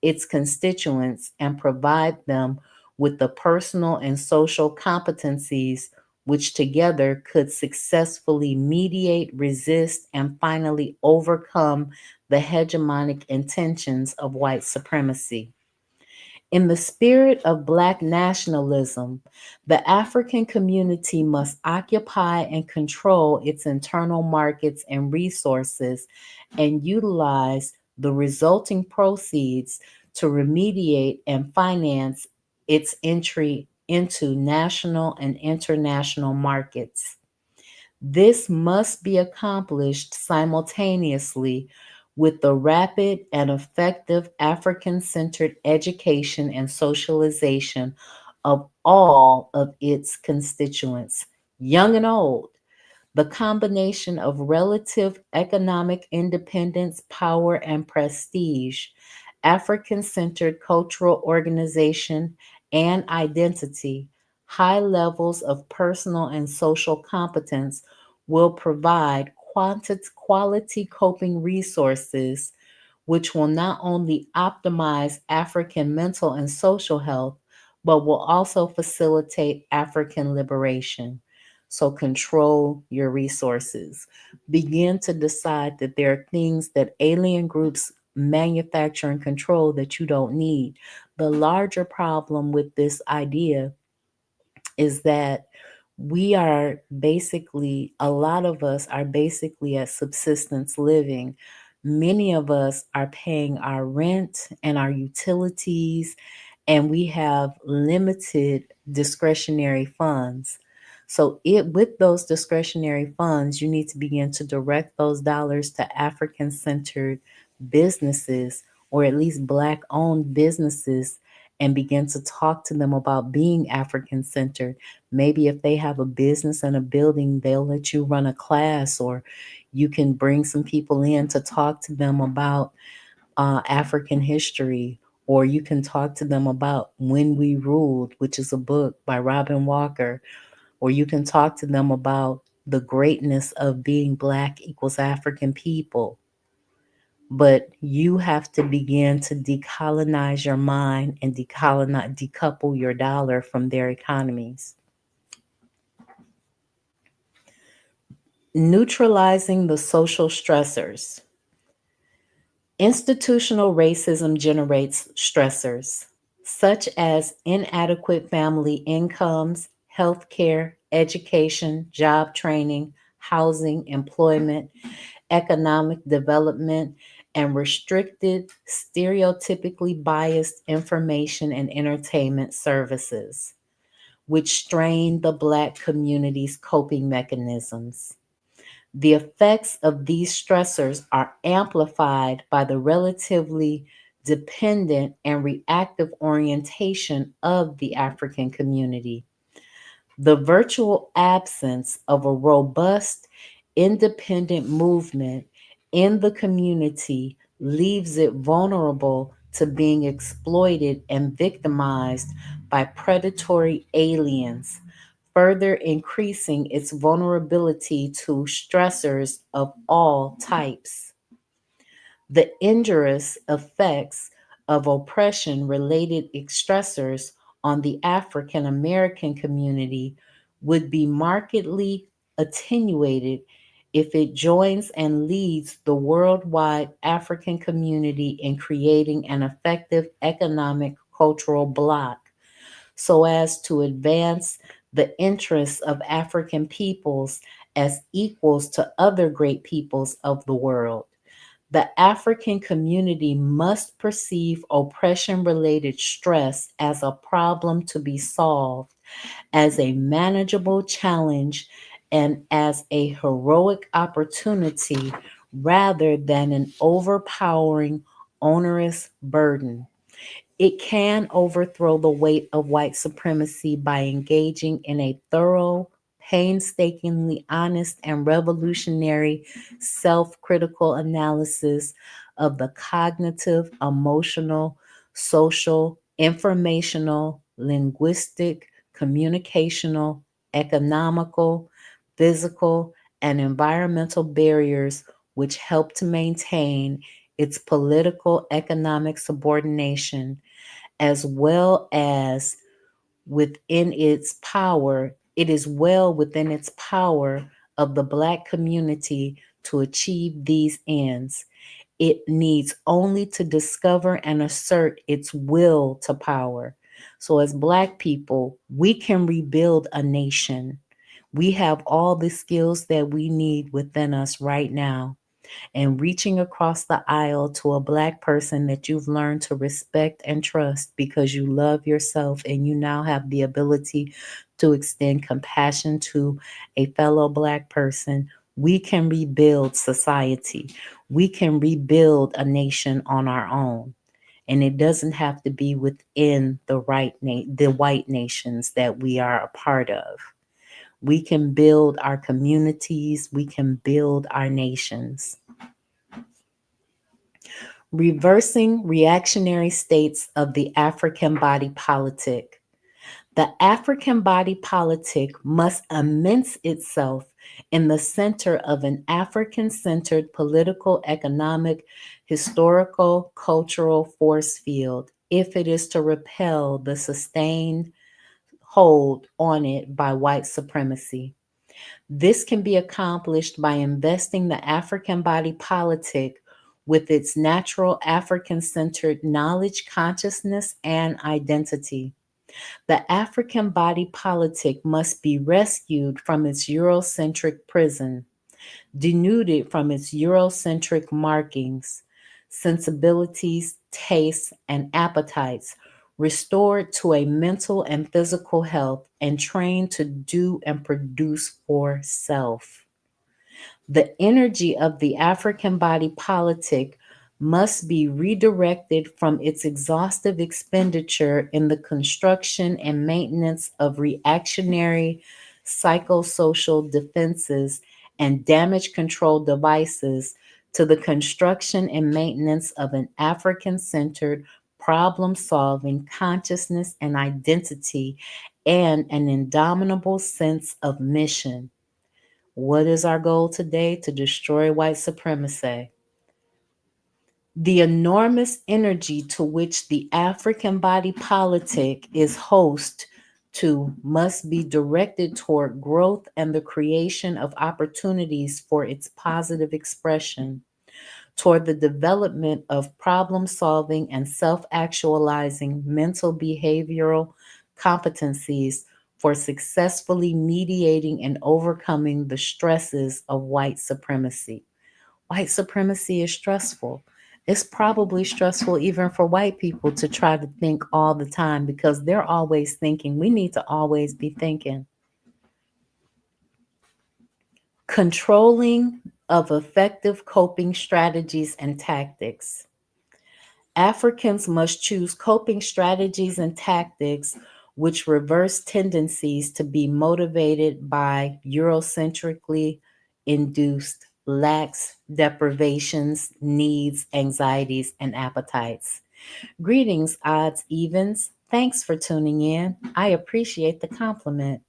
its constituents and provide them with the personal and social competencies which together could successfully mediate, resist, and finally overcome the hegemonic intentions of white supremacy. In the spirit of Black nationalism, the African community must occupy and control its internal markets and resources and utilize the resulting proceeds to remediate and finance its entry into national and international markets. This must be accomplished simultaneously with the rapid and effective African centered education and socialization of all of its constituents, young and old. The combination of relative economic independence, power, and prestige, African centered cultural organization and identity, high levels of personal and social competence will provide quality coping resources which will not only optimize African mental and social health, but will also facilitate African liberation. So control your resources. Begin to decide that there are things that alien groups manufacture and control that you don't need. The larger problem with this idea is that a lot of us are basically at subsistence living. Many of us are paying our rent and our utilities, and we have limited discretionary funds. So with those discretionary funds, you need to begin to direct those dollars to African centered businesses, or at least Black owned businesses, and begin to talk to them about being African centered. Maybe if they have a business and a building, they'll let you run a class, or you can bring some people in to talk to them about African history, or you can talk to them about When We Ruled, which is a book by Robin Walker, or you can talk to them about the greatness of being Black equals African people. But you have to begin to decolonize your mind and decouple your dollar from their economies. Neutralizing the social stressors. Institutional racism generates stressors, such as inadequate family incomes, healthcare, education, job training, housing, employment, economic development, and restricted, stereotypically biased information and entertainment services, which strain the Black community's coping mechanisms. The effects of these stressors are amplified by the relatively dependent and reactive orientation of the African community. The virtual absence of a robust, independent movement in the community leaves it vulnerable to being exploited and victimized by predatory aliens, further increasing its vulnerability to stressors of all types. The injurious effects of oppression related stressors on the African American community would be markedly attenuated if it joins and leads the worldwide African community in creating an effective economic cultural bloc so as to advance the interests of African peoples as equals to other great peoples of the world. The African community must perceive oppression related stress as a problem to be solved, as a manageable challenge, and as a heroic opportunity rather than an overpowering, onerous burden. It can overthrow the weight of white supremacy by engaging in a thorough, painstakingly honest, and revolutionary self critical analysis of the cognitive, emotional, social, informational, linguistic, communicational, economical, physical, and environmental barriers which help to maintain its political economic subordination as well as within its power, it is well within its power of the Black community to achieve these ends. It needs only to discover and assert its will to power. So, as Black people, we can rebuild a nation. We have all the skills that we need within us right now, and reaching across the aisle to a Black person that you've learned to respect and trust because you love yourself and you now have the ability to extend compassion to a fellow Black person, we can rebuild society. We can rebuild a nation on our own. And it doesn't have to be within the white nations that we are a part of. We can build our communities. We can build our nations. Reversing reactionary states of the African body politic. The African body politic must immense itself in the center of an African centered political, economic, historical, cultural force field if it is to repel the sustained hold on it by white supremacy. This can be accomplished by investing the African body politic with its natural African centered knowledge, consciousness, and identity. The African body politic must be rescued from its Eurocentric prison, denuded from its Eurocentric markings, sensibilities, tastes, and appetites, restored to a mental and physical health, and trained to do and produce for self. The energy of the African body politic must be redirected from its exhaustive expenditure in the construction and maintenance of reactionary psychosocial defenses and damage control devices to the construction and maintenance of an African centered, problem solving consciousness and identity and an indomitable sense of mission. What is our goal today? To destroy white supremacy. The enormous energy to which the African body politic is host to must be directed toward growth and the creation of opportunities for its positive expression. toward the development of problem solving and self actualizing mental behavioral competencies for successfully mediating and overcoming the stresses of white supremacy. White supremacy is stressful. It's probably stressful even for white people to try to think all the time because they're always thinking. We need to always be thinking. Controlling of effective coping strategies and tactics. Africans must choose coping strategies and tactics which reverse tendencies to be motivated by Eurocentrically induced lacks, deprivations, needs, anxieties, and appetites. Greetings, odds, evens. Thanks for tuning in. I appreciate the compliment.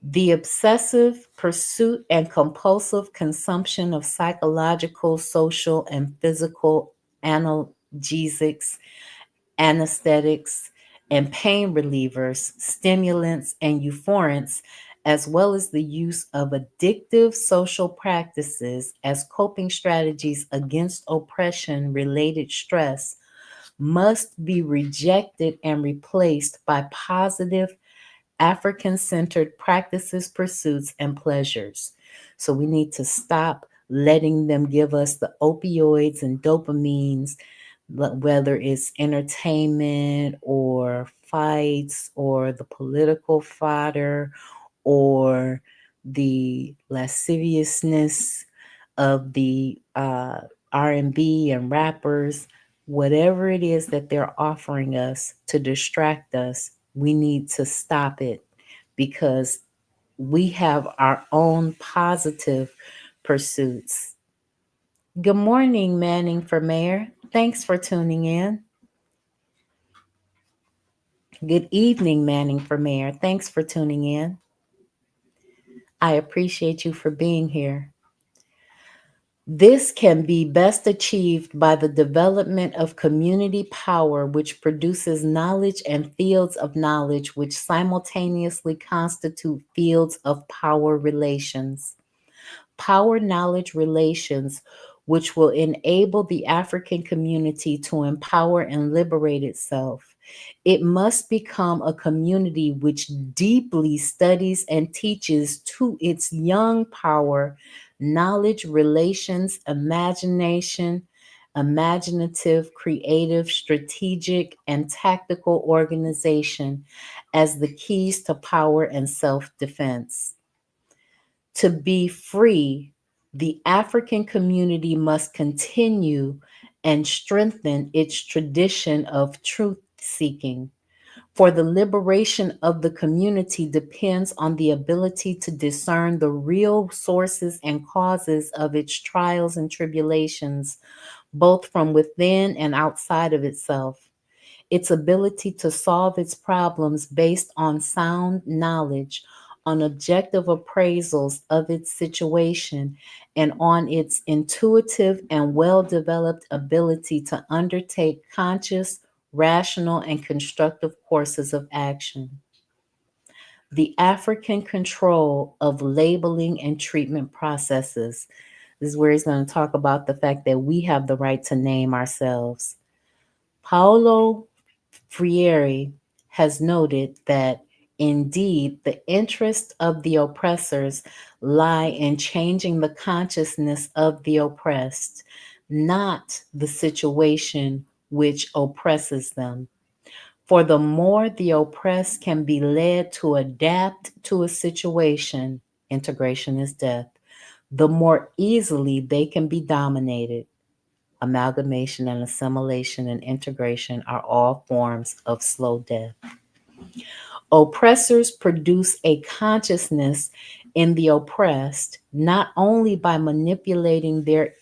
The obsessive pursuit and compulsive consumption of psychological, social, and physical analgesics, anesthetics, and pain relievers, stimulants, and euphorants, as well as the use of addictive social practices as coping strategies against oppression related stress, must be rejected and replaced by positive African centered practices, pursuits, and pleasures. So we need to stop letting them give us the opioids and dopamines, whether it's entertainment or fights or the political fodder or the lasciviousness of the R&B and rappers, whatever it is that they're offering us to distract us, we need to stop it because we have our own positive pursuits. Good morning, Manning for Mayor. Thanks for tuning in. Good evening, Manning for Mayor. Thanks for tuning in. I appreciate you for being here. This can be best achieved by the development of community power, which produces knowledge and fields of knowledge, which simultaneously constitute fields of power relations. Power knowledge relations, which will enable the African community to empower and liberate itself. It must become a community which deeply studies and teaches to its young power, knowledge, relations, imagination, imaginative, creative, strategic, and tactical organization as the keys to power and self defense. To be free, the African community must continue and strengthen its tradition of truth seeking. For the liberation of the community depends on the ability to discern the real sources and causes of its trials and tribulations, both from within and outside of itself. Its ability to solve its problems based on sound knowledge, on objective appraisals of its situation, and on its intuitive and well developed ability to undertake conscious, rational, and constructive courses of action. The African control of labeling and treatment processes. This is where he's going to talk about the fact that we have the right to name ourselves. Paulo Freire has noted that indeed the interest of the oppressors lie in changing the consciousness of the oppressed, not the situation which oppresses them. For the more the oppressed can be led to adapt to a situation, integration is death, the more easily they can be dominated. Amalgamation and assimilation and integration are all forms of slow death. Oppressors produce a consciousness in the oppressed not only by manipulating their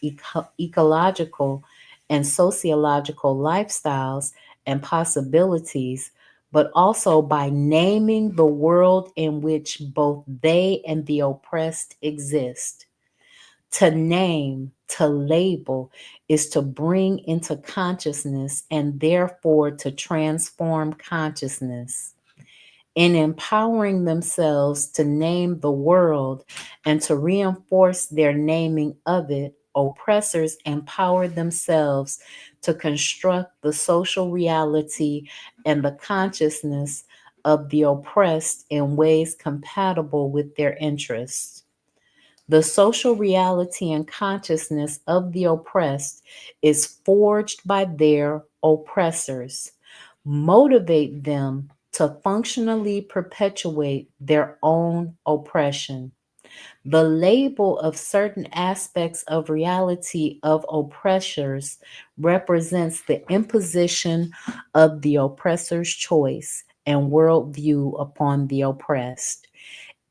ecological and sociological lifestyles and possibilities, but also by naming the world in which both they and the oppressed exist. To name, to label, is to bring into consciousness and therefore to transform consciousness. In empowering themselves to name the world and to reinforce their naming of it, oppressors empower themselves to construct the social reality and the consciousness of the oppressed in ways compatible with their interests. The social reality and consciousness of the oppressed is forged by their oppressors, motivate them to functionally perpetuate their own oppression. The label of certain aspects of reality of oppressors represents the imposition of the oppressor's choice and worldview upon the oppressed.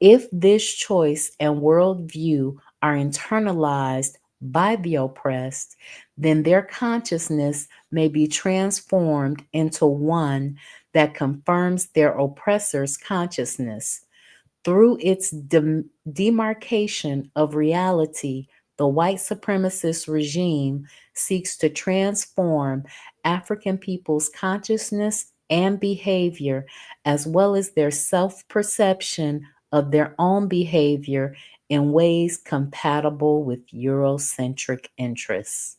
If this choice and worldview are internalized by the oppressed, then their consciousness may be transformed into one that confirms their oppressor's consciousness. Through its demarcation of reality, the white supremacist regime seeks to transform African people's consciousness and behavior, as well as their self perception of their own behavior, in ways compatible with Eurocentric interests.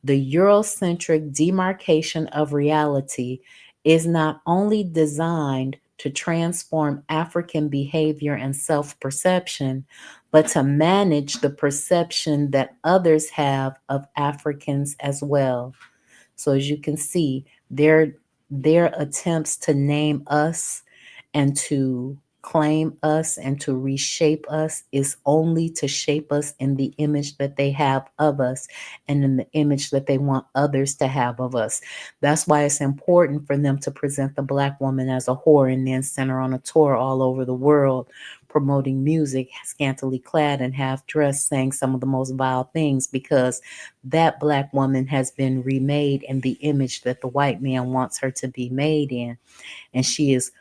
The Eurocentric demarcation of reality is not only designed to transform African behavior and self perception, but to manage the perception that others have of Africans as well. So, as you can see, their attempts to name us and to claim us and to reshape us is only to shape us in the image that they have of us and in the image that they want others to have of us. That's why it's important for them to present the Black woman as a whore and then send her on a tour all over the world promoting music, scantily clad and half dressed, saying some of the most vile things, because that Black woman has been remade in the image that the white man wants her to be made in. And she is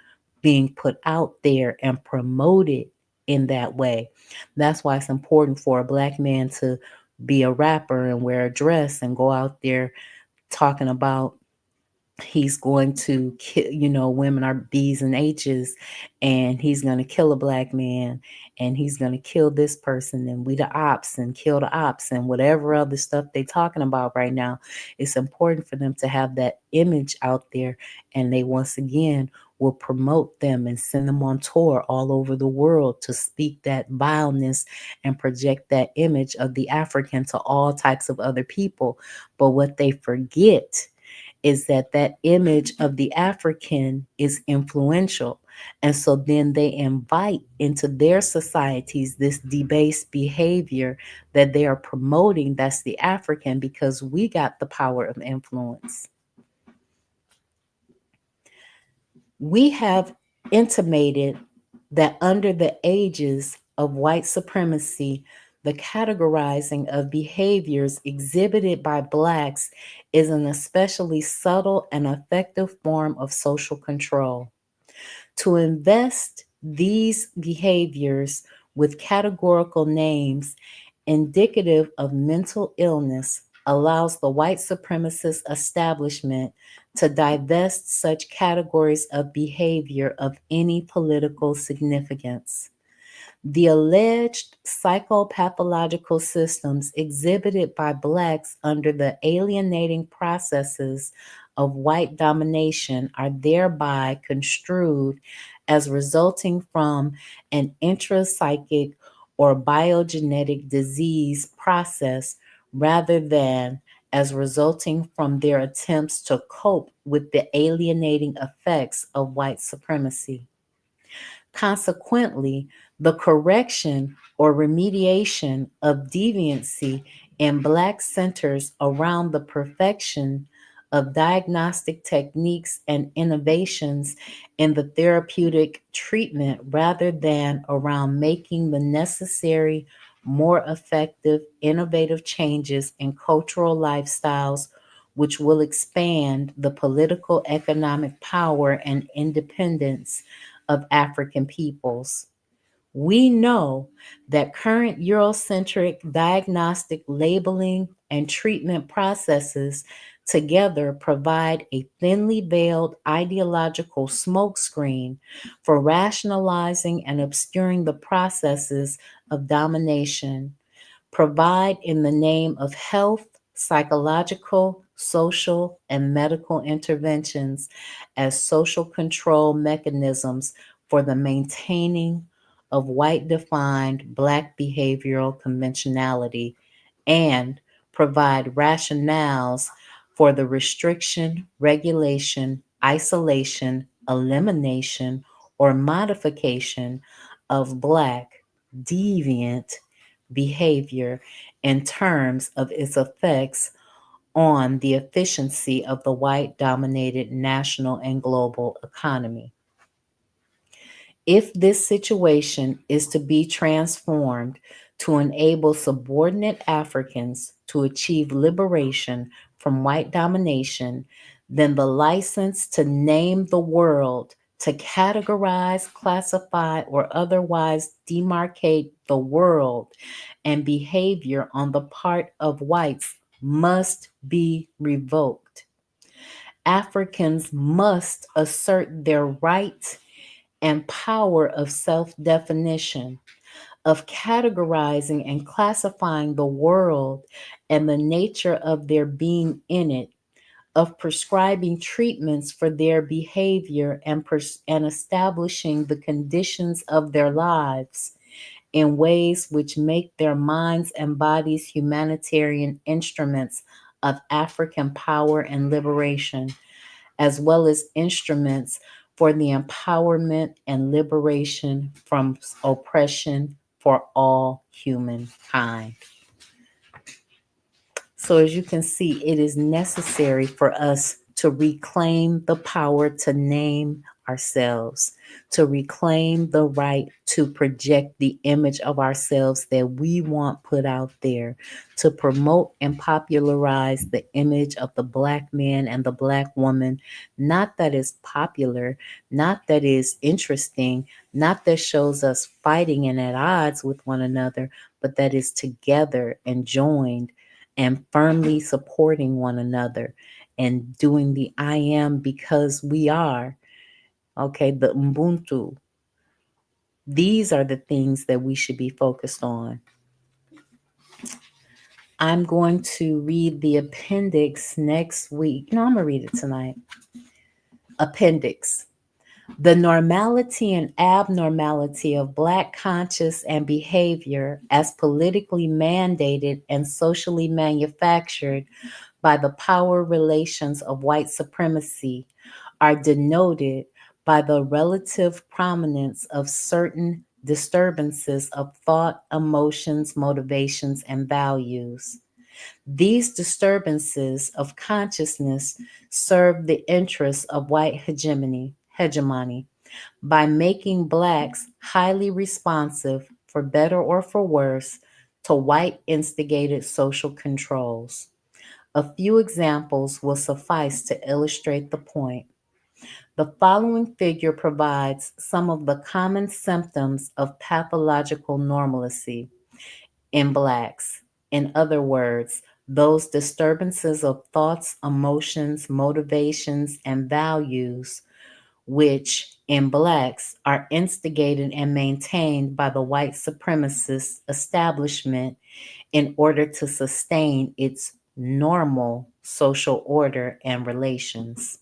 being put out there and promoted in that way. That's why it's important for a Black man to be a rapper and wear a dress and go out there talking about he's going to kill, women are B's and H's, and he's going to kill a Black man, and he's going to kill this person, and we the ops and kill the ops and whatever other stuff they talking about right now. It's important for them to have that image out there, and they once again will promote them and send them on tour all over the world to speak that vileness and project that image of the African to all types of other people. But what they forget is that that image of the African is influential. And so then they invite into their societies this debased behavior that they are promoting, that's the African, because we got the power of influence. We have intimated that under the aegis of white supremacy, the categorizing of behaviors exhibited by Blacks is an especially subtle and effective form of social control. To invest these behaviors with categorical names indicative of mental illness allows the white supremacist establishment to divest such categories of behavior of any political significance. The alleged psychopathological systems exhibited by Blacks under the alienating processes of white domination are thereby construed as resulting from an intrapsychic or biogenetic disease process rather than as resulting from their attempts to cope with the alienating effects of white supremacy. Consequently, the correction or remediation of deviancy in Black centers around the perfection of diagnostic techniques and innovations in the therapeutic treatment rather than around making the necessary, more effective, innovative changes in cultural lifestyles which will expand the political economic power and independence of African peoples. We know that current Eurocentric diagnostic labeling and treatment processes together provide a thinly veiled ideological smokescreen for rationalizing and obscuring the processes of domination, provide in the name of health, psychological, social, and medical interventions as social control mechanisms for the maintaining of white defined Black behavioral conventionality, and provide rationales for the restriction, regulation, isolation, elimination, or modification of Black deviant behavior in terms of its effects on the efficiency of the white dominated national and global economy. If this situation is to be transformed to enable subordinate Africans to achieve liberation from white domination, then the license to name the world, to categorize, classify, or otherwise demarcate the world and behavior on the part of whites must be revoked. Africans must assert their right and power of self definition, of categorizing and classifying the world and the nature of their being in it, of prescribing treatments for their behavior and establishing the conditions of their lives in ways which make their minds and bodies humanitarian instruments of African power and liberation, as well as instruments for the empowerment and liberation from oppression for all humankind. So, as you can see, it is necessary for us to reclaim the power to name ourselves, to reclaim the right to project the image of ourselves that we want put out there, to promote and popularize the image of the Black man and the Black woman, not that is popular, not that is interesting, not that shows us fighting and at odds with one another, but that is together and joined and firmly supporting one another and doing the I am because we are, okay, the Ubuntu. These are the things that we should be focused on. I'm going to read the appendix next week. No, I'm going to read it tonight. Appendix. The normality and abnormality of Black conscience and behavior as politically mandated and socially manufactured by the power relations of white supremacy are denoted by the relative prominence of certain disturbances of thought, emotions, motivations, and values. These disturbances of consciousness serve the interests of white hegemony by making Blacks highly responsive, for better or for worse, to white instigated social controls. A few examples will suffice to illustrate the point. The following figure provides some of the common symptoms of pathological normalcy in Blacks. In other words, those disturbances of thoughts, emotions, motivations, and values which in Blacks are instigated and maintained by the white supremacist establishment in order to sustain its normal social order and relations.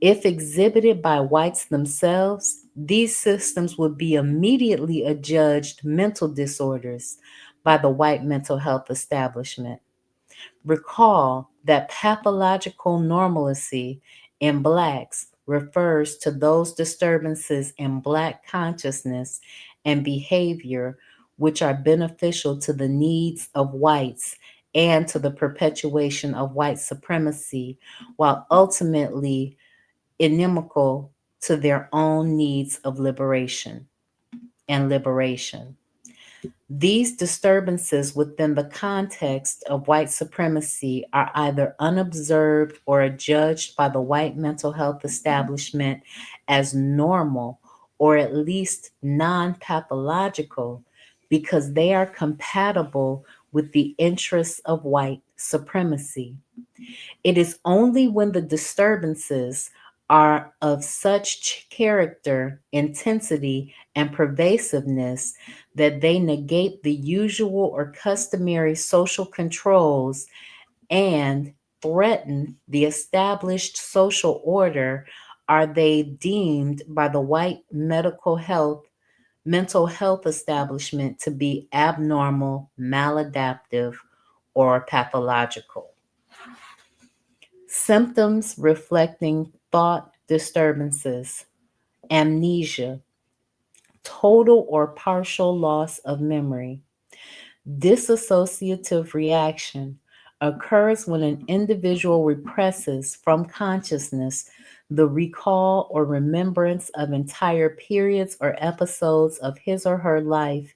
If exhibited by whites themselves, these systems would be immediately adjudged mental disorders by the white mental health establishment. Recall that pathological normalcy in Blacks refers to those disturbances in Black consciousness and behavior which are beneficial to the needs of whites and to the perpetuation of white supremacy, while ultimately inimical to their own needs of liberation and liberation. These disturbances within the context of white supremacy are either unobserved or adjudged by the white mental health establishment as normal or at least non pathological because they are compatible with the interests of white supremacy. It is only when the disturbances are of such character, intensity, and pervasiveness that they negate the usual or customary social controls and threaten the established social order, are they deemed by the white mental health establishment to be abnormal, maladaptive, or pathological. Symptoms reflecting thought disturbances, amnesia, total or partial loss of memory. Dissociative reaction occurs when an individual represses from consciousness the recall or remembrance of entire periods or episodes of his or her life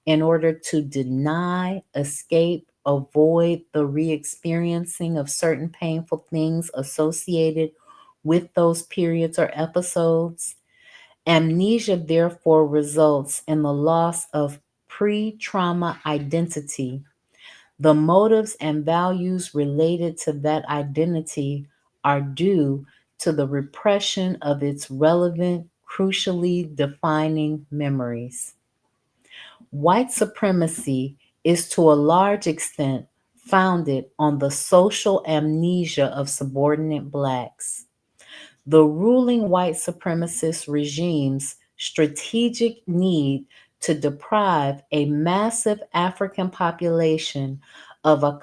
in order to deny, escape, avoid the re experiencing of certain painful things associated with those periods or episodes. Amnesia therefore results in the loss of pre trauma identity. The motives and values related to that identity are due to the repression of its relevant, crucially defining memories. White supremacy is to a large extent founded on the social amnesia of subordinate blacks. The ruling white supremacist regime's strategic need to deprive a massive African population of a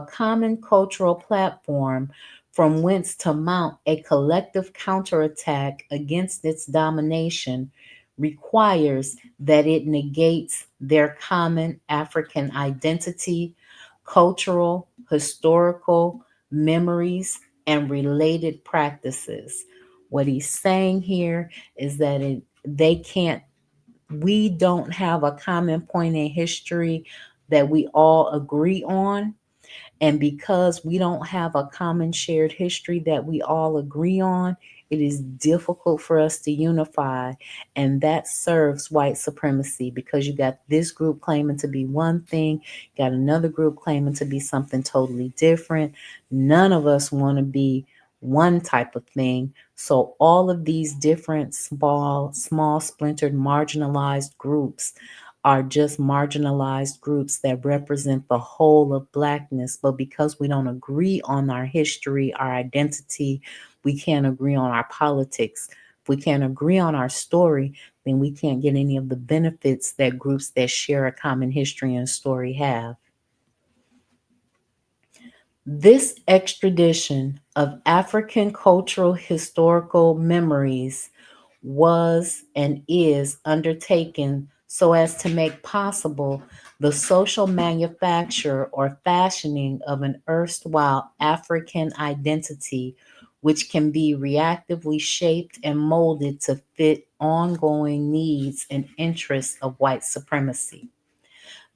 common cultural platform from whence to mount a collective counterattack against its domination requires that it negates their common African identity, cultural, historical memories, and related practices. What he's saying here is that they can't, we don't have a common point in history that we all agree on, and because we don't have a common shared history that we all agree on, it is difficult for us to unify. And that serves white supremacy because you got this group claiming to be one thing, got another group claiming to be something totally different. None of us want to be one type of thing. So all of these different small, splintered, marginalized groups are just marginalized groups that represent the whole of blackness. But because we don't agree on our history, our identity, we can't agree on our politics. If we can't agree on our story, then we can't get any of the benefits that groups that share a common history and story have. This extradition of African cultural historical memories was and is undertaken so as to make possible the social manufacture or fashioning of an erstwhile African identity, which can be reactively shaped and molded to fit ongoing needs and interests of white supremacy.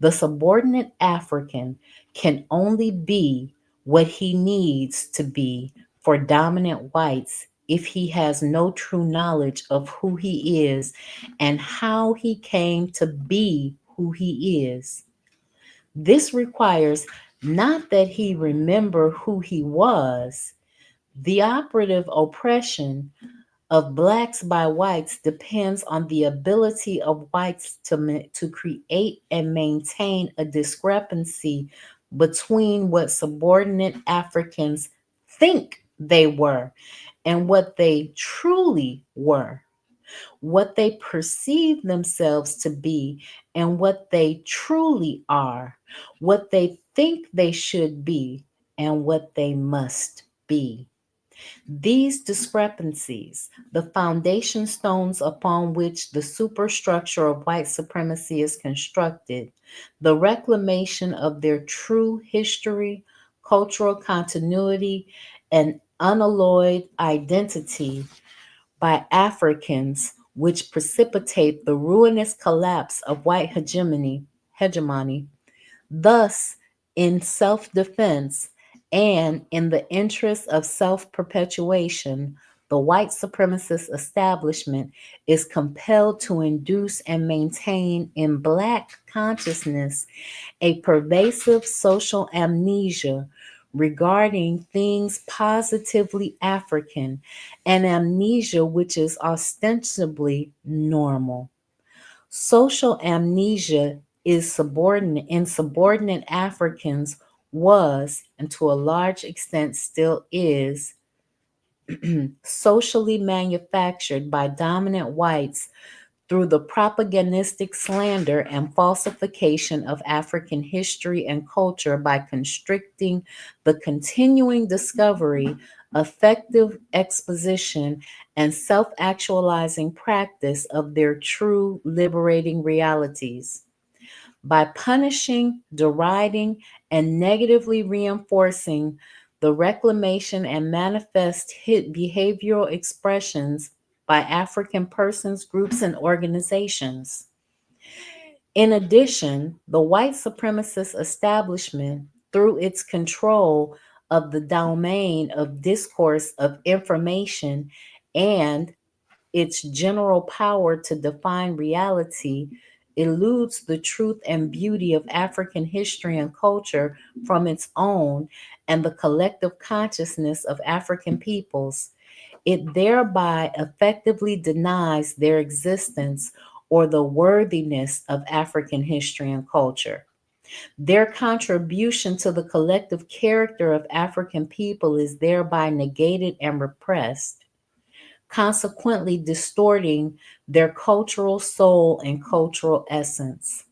The subordinate African can only be what he needs to be for dominant whites if he has no true knowledge of who he is and how he came to be who he is. This requires not that he remember who he was. The operative oppression of blacks by whites depends on the ability of whites to create and maintain a discrepancy between what subordinate Africans think they were and what they truly were, what they perceive themselves to be and what they truly are, what they think they should be and what they must be. These discrepancies, the foundation stones upon which the superstructure of white supremacy is constructed, the reclamation of their true history, cultural continuity, and unalloyed identity by Africans, which precipitate the ruinous collapse of white hegemony. Thus, in self defense and in the interest of self perpetuation, the white supremacist establishment is compelled to induce and maintain in Black consciousness a pervasive social amnesia regarding things positively African, and amnesia, which is ostensibly normal. Social amnesia is subordinate in subordinate Africans was, and to a large extent still is, socially manufactured by dominant whites through the propagandistic slander and falsification of African history and culture by constricting the continuing discovery, effective exposition, and self actualizing practice of their true liberating realities. By punishing, deriding, and negatively reinforcing the reclamation and manifest hit behavioral expressions by African persons, groups, and organizations. In addition, the white supremacist establishment, through its control of the domain of discourse of information and its general power to define reality, eludes the truth and beauty of African history and culture from its own and the collective consciousness of African peoples. It thereby effectively denies their existence or the worthiness of African history and culture. Their contribution to the collective character of African people is thereby negated and repressed, consequently distorting their cultural soul and cultural essence.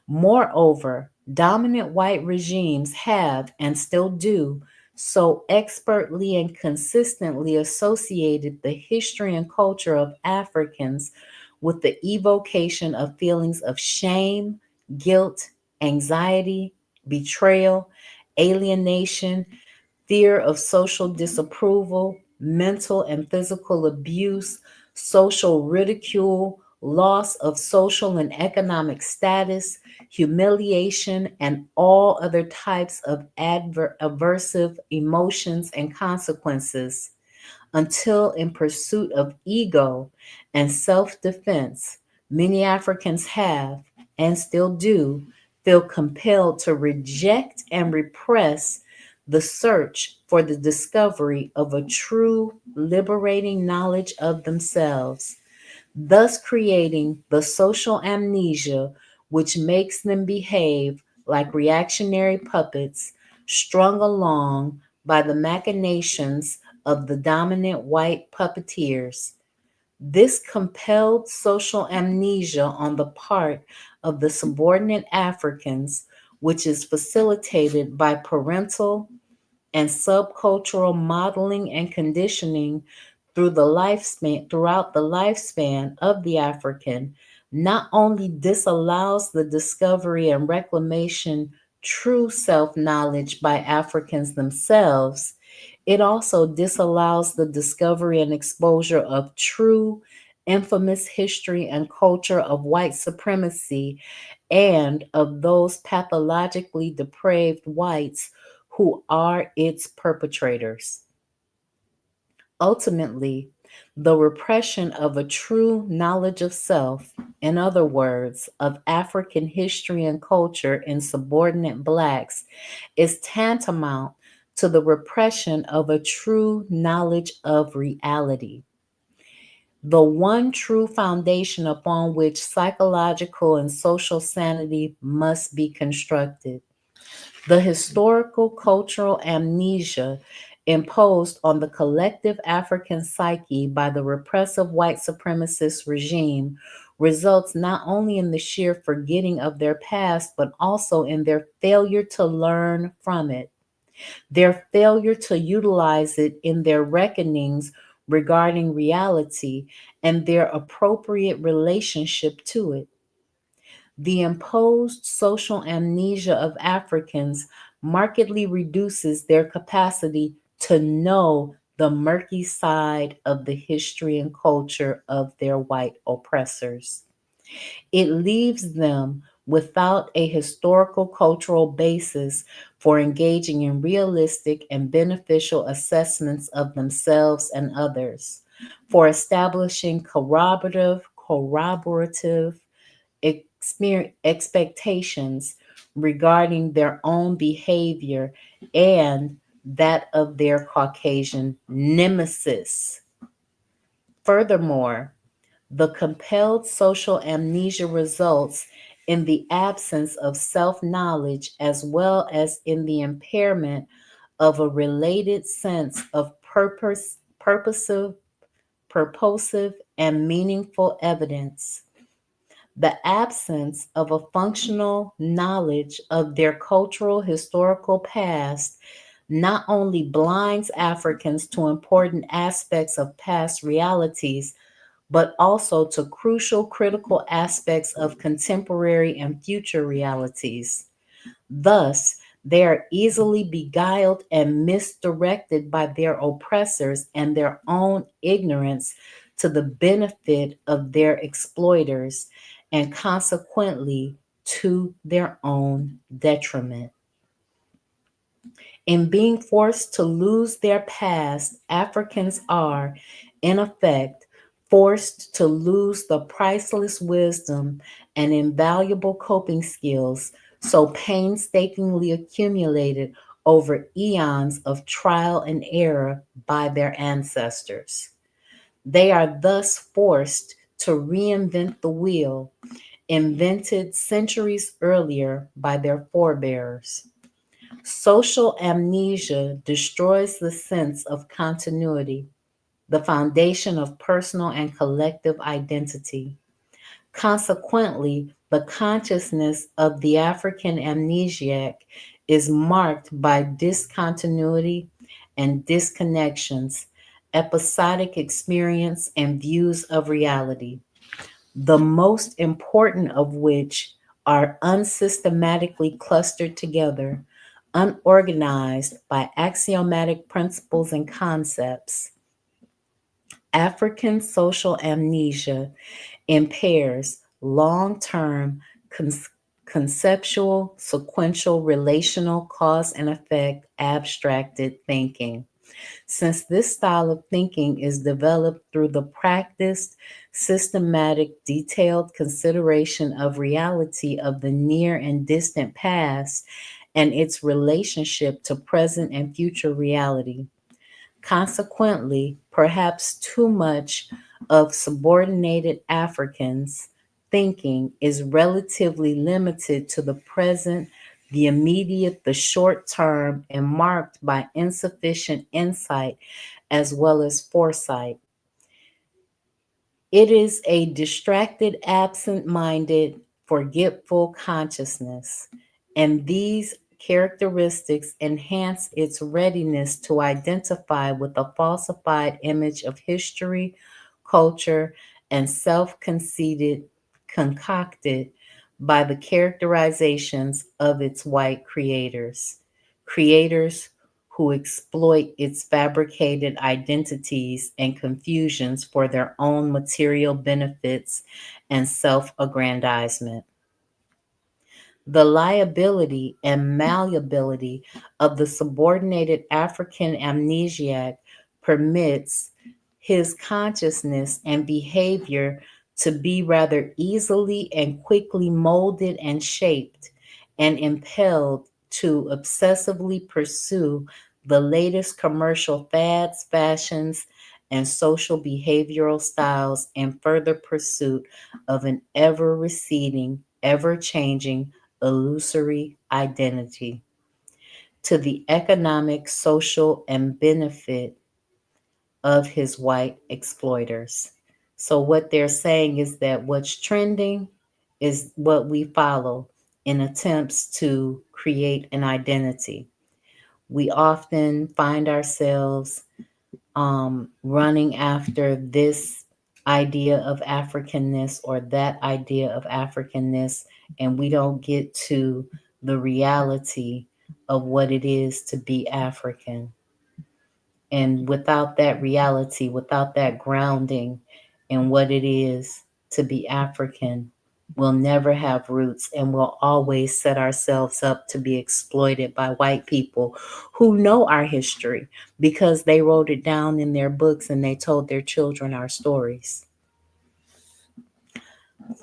Moreover, dominant white regimes have and still do so expertly and consistently associated the history and culture of Africans with the evocation of feelings of shame, guilt, anxiety, betrayal, alienation, fear of social disapproval, mental and physical abuse, social ridicule, loss of social and economic status, humiliation, and all other types of aversive emotions and consequences, until in pursuit of ego and self defense, many Africans have, and still do, feel compelled to reject and repress the search for the discovery of a true liberating knowledge of themselves, thus creating the social amnesia which makes them behave like reactionary puppets strung along by the machinations of the dominant white puppeteers. This compelled social amnesia on the part of the subordinate Africans, which is facilitated by parental and subcultural modeling and conditioning throughout the lifespan of the African, not only disallows the discovery and reclamation true self-knowledge by Africans themselves, it also disallows the discovery and exposure of true infamous history and culture of white supremacy and of those pathologically depraved whites who are its perpetrators. Ultimately, the repression of a true knowledge of self, in other words, of African history and culture in subordinate blacks, is tantamount to the repression of a true knowledge of reality, the one true foundation upon which psychological and social sanity must be constructed. The historical cultural amnesia imposed on the collective African psyche by the repressive white supremacist regime results not only in the sheer forgetting of their past, but also in their failure to learn from it, their failure to utilize it in their reckonings regarding reality and their appropriate relationship to it. The imposed social amnesia of Africans markedly reduces their capacity to know the murky side of the history and culture of their white oppressors. It leaves them without a historical cultural basis for engaging in realistic and beneficial assessments of themselves and others, for establishing corroborative expectations regarding their own behavior and that of their Caucasian nemesis. Furthermore, the compelled social amnesia results in the absence of self knowledge as well as in the impairment of a related sense of purposive, and meaningful evidence. The absence of a functional knowledge of their cultural historical past not only blinds Africans to important aspects of past realities, but also to crucial critical aspects of contemporary and future realities. Thus, they are easily beguiled and misdirected by their oppressors and their own ignorance to the benefit of their exploiters, and consequently to their own detriment. In being forced to lose their past, Africans are, in effect, forced to lose the priceless wisdom and invaluable coping skills so painstakingly accumulated over eons of trial and error by their ancestors. They are thus forced to reinvent the wheel, invented centuries earlier by their forebears. Social amnesia destroys the sense of continuity, the foundation of personal and collective identity. Consequently, the consciousness of the African amnesiac is marked by discontinuity and disconnections, episodic experience, and views of reality, the most important of which are unsystematically clustered together, unorganized by axiomatic principles and concepts. African social amnesia impairs long term conceptual, sequential, relational, cause and effect, abstracted thinking. Since this style of thinking is developed through the practiced, systematic, detailed consideration of reality of the near and distant past and its relationship to present and future reality. Consequently, perhaps too much of subordinated Africans' thinking is relatively limited to the present, the immediate, the short term, and marked by insufficient insight as well as foresight. It is a distracted, absent minded, forgetful consciousness, and these characteristics enhance its readiness to identify with a falsified image of history, culture, and self conceited, concocted by the characterizations of its white creators who exploit its fabricated identities and confusions for their own material benefits and self aggrandizement. The liability and malleability of the subordinated African amnesiac permits his consciousness and behavior to be rather easily and quickly molded and shaped and impelled to obsessively pursue the latest commercial fads, fashions, and social behavioral styles in further pursuit of an ever receding, ever changing, illusory identity to the economic, social, and benefit of his white exploiters. So, what they're saying is that what's trending is what we follow in attempts to create an identity. We often find ourselves running after this idea of Africanness or that idea of Africanness, and we don't get to the reality of what it is to be African. And without that reality, without that grounding in what it is to be African, we'll never have roots and we'll always set ourselves up to be exploited by white people who know our history because they wrote it down in their books and they told their children our stories.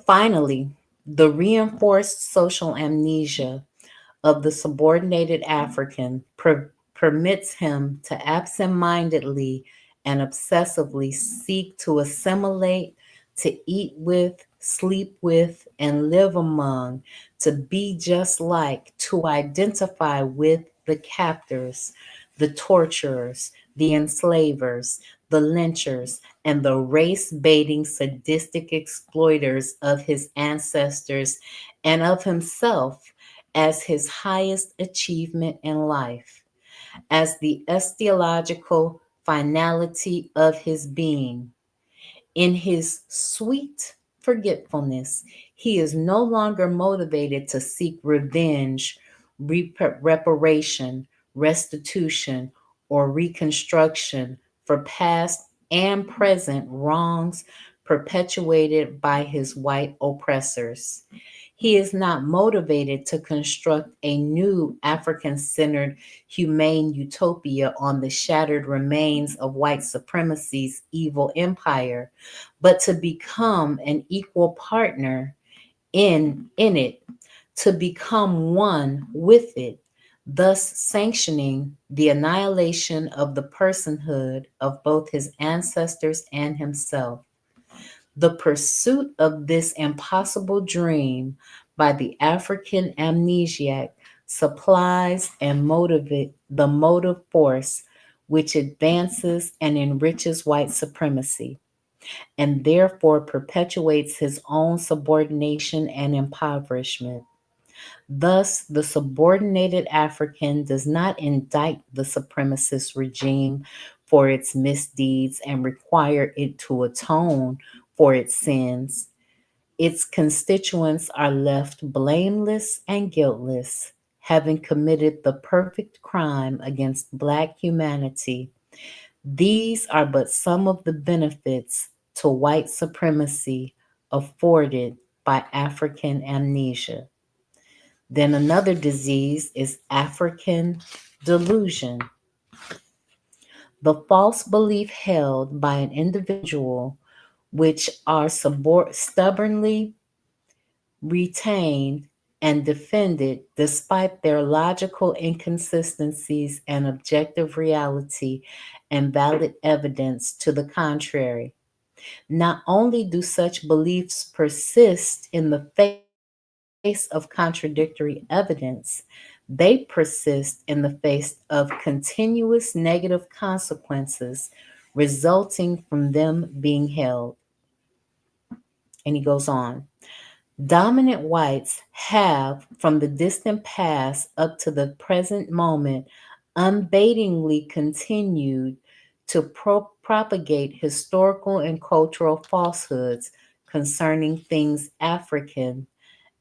Finally, The reinforced social amnesia of the subordinated African permits him to absent mindedly and obsessively seek to assimilate, to eat with, sleep with, and live among, to be just like, to identify with the captors, the torturers, the enslavers, the lynchers, and the race baiting sadistic exploiters of his ancestors and of himself as his highest achievement in life, as the estiological finality of his being. In his sweet forgetfulness, he is no longer motivated to seek revenge, reparation, restitution, or reconstruction for past and present wrongs perpetuated by his white oppressors. He is not motivated to construct a new African centered humane utopia on the shattered remains of white supremacy's evil empire, but to become an equal partner in it, to become one with it, thus sanctioning the annihilation of the personhood of both his ancestors and himself. The pursuit of this impossible dream by the African amnesiac supplies and motivate the motive force which advances and enriches white supremacy, and therefore perpetuates his own subordination and impoverishment. Thus, the subordinated African does not indict the supremacist regime for its misdeeds and require it to atone for its sins. Its constituents are left blameless and guiltless, having committed the perfect crime against Black humanity. These are but some of the benefits to white supremacy afforded by African amnesia. Then another disease is African delusion, the false belief held by an individual which are stubbornly retained and defended despite their logical inconsistencies and objective reality and valid evidence to the contrary. Not only do such beliefs persist in the face of contradictory evidence, they persist in the face of continuous negative consequences resulting from them being held. And he goes on. Dominant whites have, from the distant past up to the present moment, unbatingly continued to propagate historical and cultural falsehoods concerning things African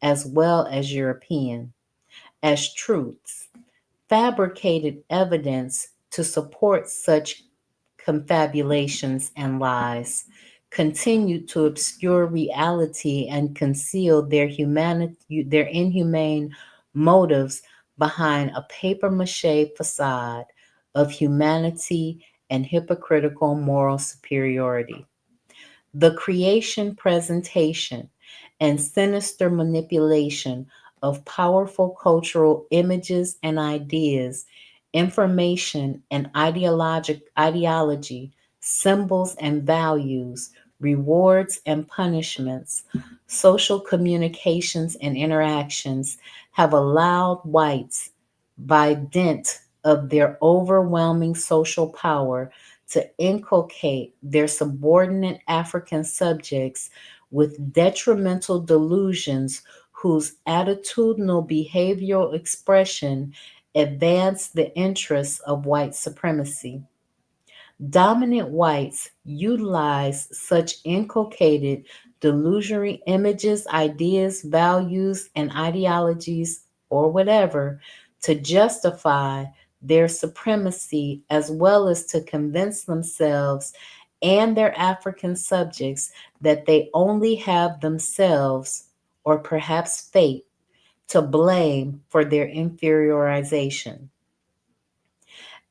as well as European as truths, fabricated evidence to support such confabulations and lies, continued to obscure reality and conceal their inhumane motives behind a paper mache facade of humanity and hypocritical moral superiority. The creation, presentation, and sinister manipulation of powerful cultural images and ideas, information and ideology, symbols and values, rewards and punishments, social communications and interactions have allowed whites, by dint of their overwhelming social power, to inculcate their subordinate African subjects with detrimental delusions whose attitudinal behavioral expression advance the interests of white supremacy. Dominant whites utilize such inculcated delusionary images, ideas, values, and ideologies, or whatever, to justify their supremacy as well as to convince themselves and their African subjects that they only have themselves, or perhaps fate, to blame for their inferiorization.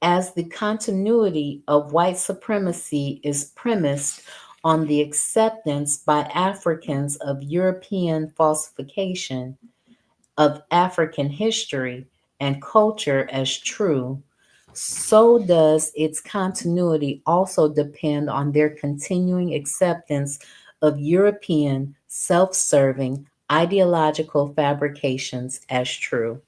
As the continuity of white supremacy is premised on the acceptance by Africans of European falsification of African history and culture as true, so does its continuity also depend on their continuing acceptance of European self serving ideological fabrications as true.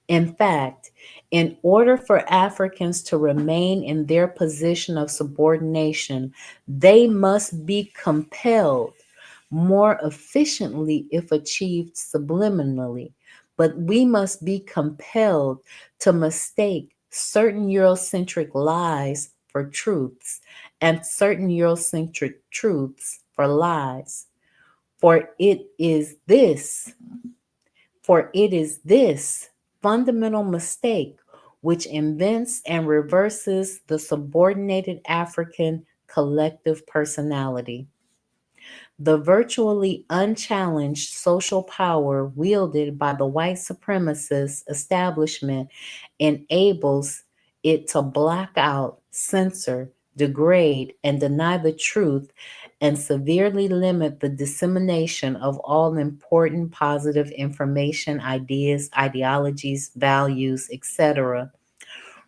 In fact, in order for Africans to remain in their position of subordination, they must be compelled more efficiently if achieved subliminally. But we must be compelled to mistake certain Eurocentric lies for truths and certain Eurocentric truths for lies. For it is this for it is this fundamental mistake which invents and reverses the subordinated African collective personality. The virtually unchallenged social power wielded by the white supremacist establishment enables it to block out, censor, degrade, and deny the truth and severely limit the dissemination of all important positive information, ideas, ideologies, values, etc.,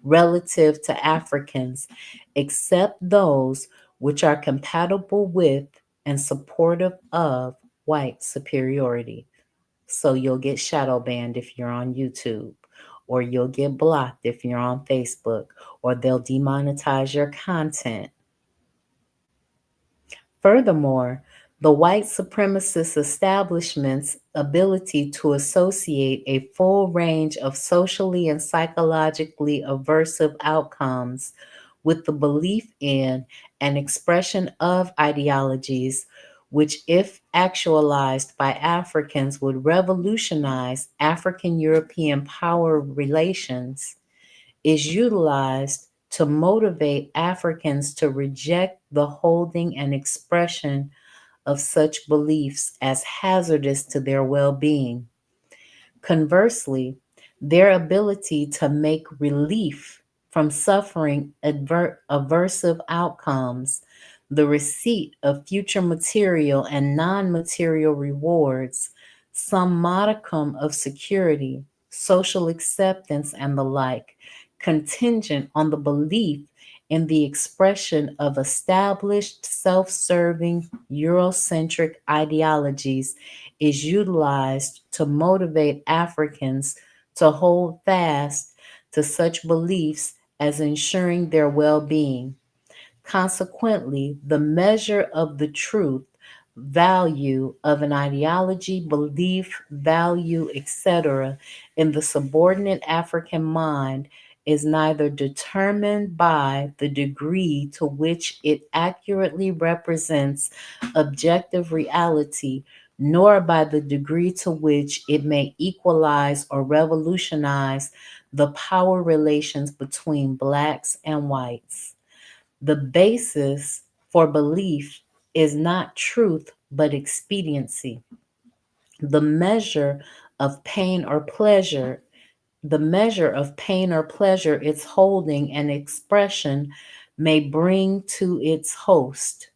relative to Africans, except those which are compatible with and supportive of white superiority. So you'll get shadow banned if you're on YouTube, or you'll get blocked if you're on Facebook, or they'll demonetize your content. Furthermore, the white supremacist establishment's ability to associate a full range of socially and psychologically aversive outcomes with the belief in and expression of ideologies which, if actualized by Africans, would revolutionize African European power relations, is utilized to motivate Africans to reject the holding and expression of such beliefs as hazardous to their well being. Conversely, their ability to make relief from suffering aversive outcomes, the receipt of future material and non material rewards, some modicum of security, social acceptance, and the like, contingent on the belief in the expression of established self serving Eurocentric ideologies, is utilized to motivate Africans to hold fast to such beliefs as ensuring their well being. Consequently, the measure of the truth, value of an ideology, belief, value, etc., in the subordinate African mind is neither determined by the degree to which it accurately represents objective reality, nor by the degree to which it may equalize or revolutionize the power relations between blacks and whites. The basis for belief is not truth but expediency. The measure of pain or pleasure, the measure of pain or pleasure its holding and expression may bring to its host.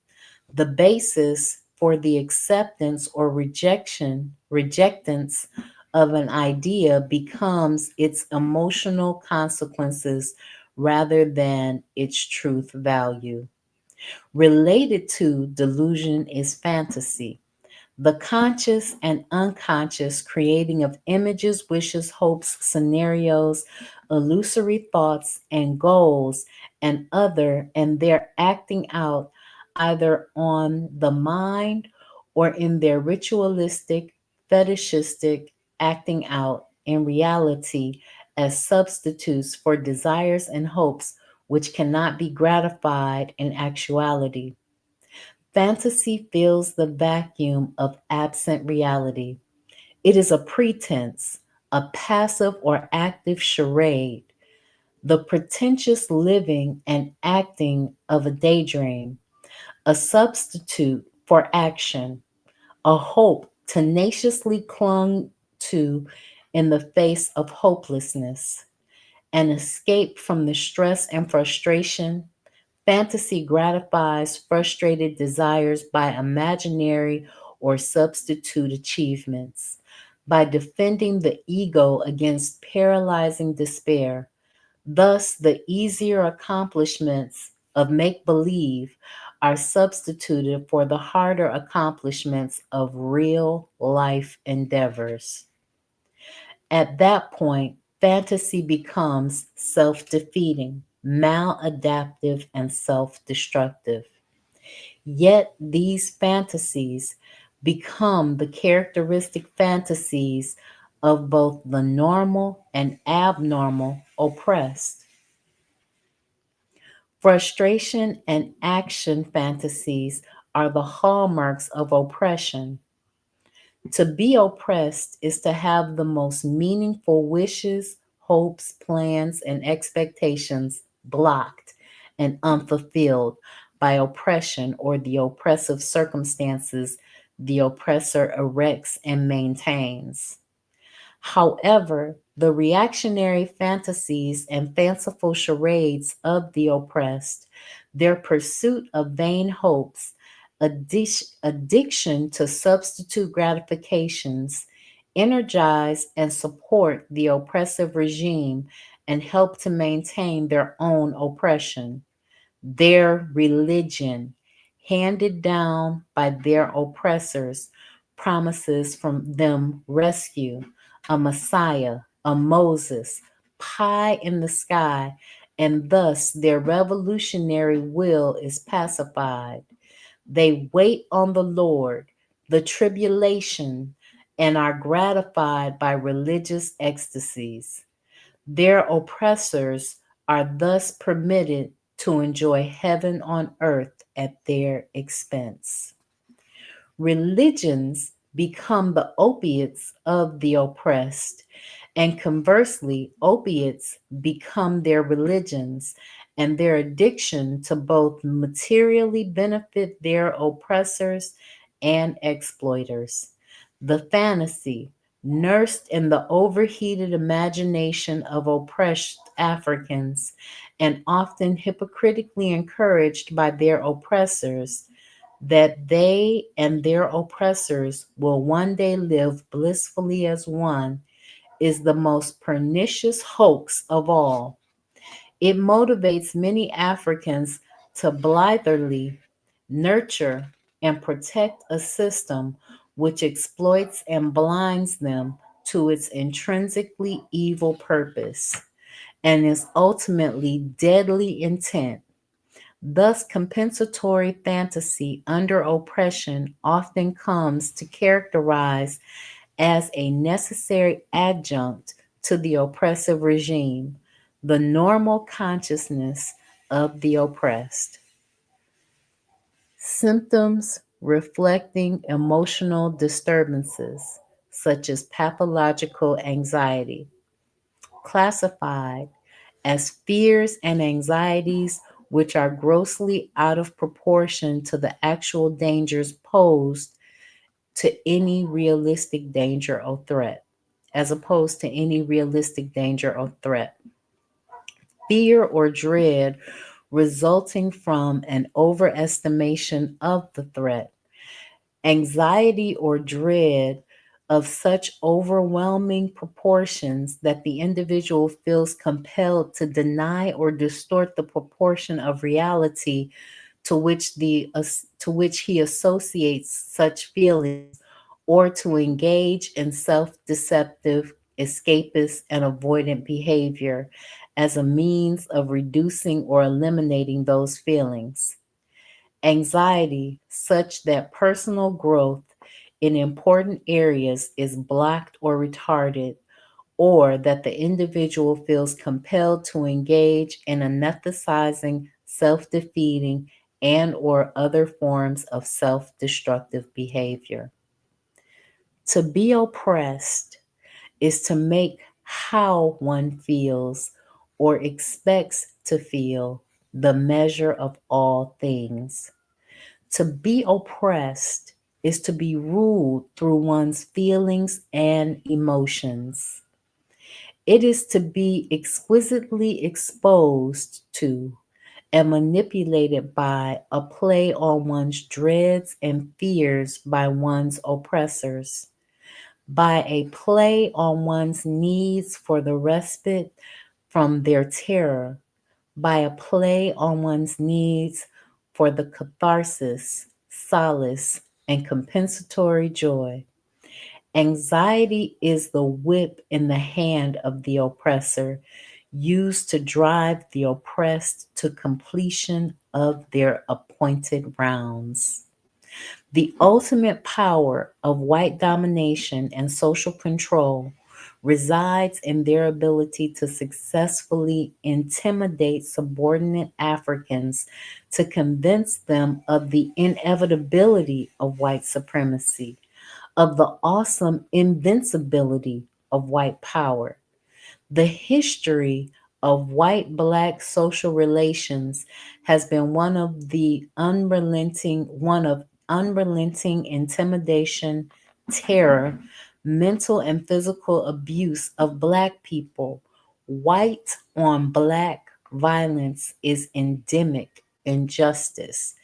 The basis for the acceptance or rejectance of an idea becomes its emotional consequences rather than its truth value. Related to delusion is fantasy, the conscious and unconscious creating of images, wishes, hopes, scenarios, illusory thoughts, and goals, and their acting out either on the mind or in their ritualistic, fetishistic acting out in reality as substitutes for desires and hopes which cannot be gratified in actuality. Fantasy fills the vacuum of absent reality. It is a pretense, a passive or active charade, the pretentious living and acting of a daydream, a substitute for action, a hope tenaciously clung to in the face of hopelessness, an escape from the stress and frustration, Fantasy gratifies frustrated desires by imaginary or substitute achievements, by defending the ego against paralyzing despair. Thus, the easier accomplishments of make believe are substituted for the harder accomplishments of real life endeavors. At that point, fantasy becomes self defeating, maladaptive, and self destructive. Yet these fantasies become the characteristic fantasies of both the normal and abnormal oppressed. Frustration and action fantasies are the hallmarks of oppression. To be oppressed is to have the most meaningful wishes, hopes, plans, and expectations blocked and unfulfilled by oppression or the oppressive circumstances the oppressor erects and maintains. However, the reactionary fantasies and fanciful charades of the oppressed, their pursuit of vain hopes, addiction to substitute gratifications, energize and support the oppressive regime and help to maintain their own oppression. Their religion, handed down by their oppressors, promises from them rescue, a Messiah, a Moses, pie in the sky, and thus their revolutionary will is pacified. They wait on the Lord, the tribulation, and are gratified by religious ecstasies. Their oppressors are thus permitted to enjoy heaven on earth at their expense. Religions become the opiates of the oppressed, and conversely, opiates become their religions, and their addiction to both materially benefit their oppressors and exploiters. The fantasy, nursed in the overheated imagination of oppressed Africans, and often hypocritically encouraged by their oppressors, that they and their oppressors will one day live blissfully as one, is the most pernicious hoax of all. It motivates many Africans to blithely nurture and protect a system which exploits and blinds them to its intrinsically evil purpose and its ultimately deadly intent. Thus, compensatory fantasy under oppression often comes to characterize as a necessary adjunct to the oppressive regime, the normal consciousness of the oppressed. Symptoms reflecting emotional disturbances, such as pathological anxiety, classified as fears and anxieties which are grossly out of proportion to the actual dangers posed to any realistic danger or threat, as opposed to any realistic danger or threat. Fear or dread resulting from an overestimation of the threat. Anxiety or dread of such overwhelming proportions that the individual feels compelled to deny or distort the proportion of reality to which he associates such feelings, or to engage in self-deceptive, escapist, and avoidant behavior as a means of reducing or eliminating those feelings. Anxiety, such that personal growth in important areas is blocked or retarded, or that the individual feels compelled to engage in anesthetizing, self-defeating, and or other forms of self-destructive behavior. To be oppressed is to make how one feels or expects to feel the measure of all things. To be oppressed is to be ruled through one's feelings and emotions. It is to be exquisitely exposed to and manipulated by a play on one's dreads and fears by one's oppressors, by a play on one's needs for the respite from their terror, by a play on one's needs for the catharsis, solace, and compensatory joy. Anxiety is the whip in the hand of the oppressor, used to drive the oppressed to completion of their appointed rounds. The ultimate power of white domination and social control resides in their ability to successfully intimidate subordinate Africans to convince them of the inevitability of white supremacy, of the awesome invincibility of white power. The history of white black social relations has been one of unrelenting intimidation, terror, mental and physical abuse of black people. White on black violence is endemic injustice,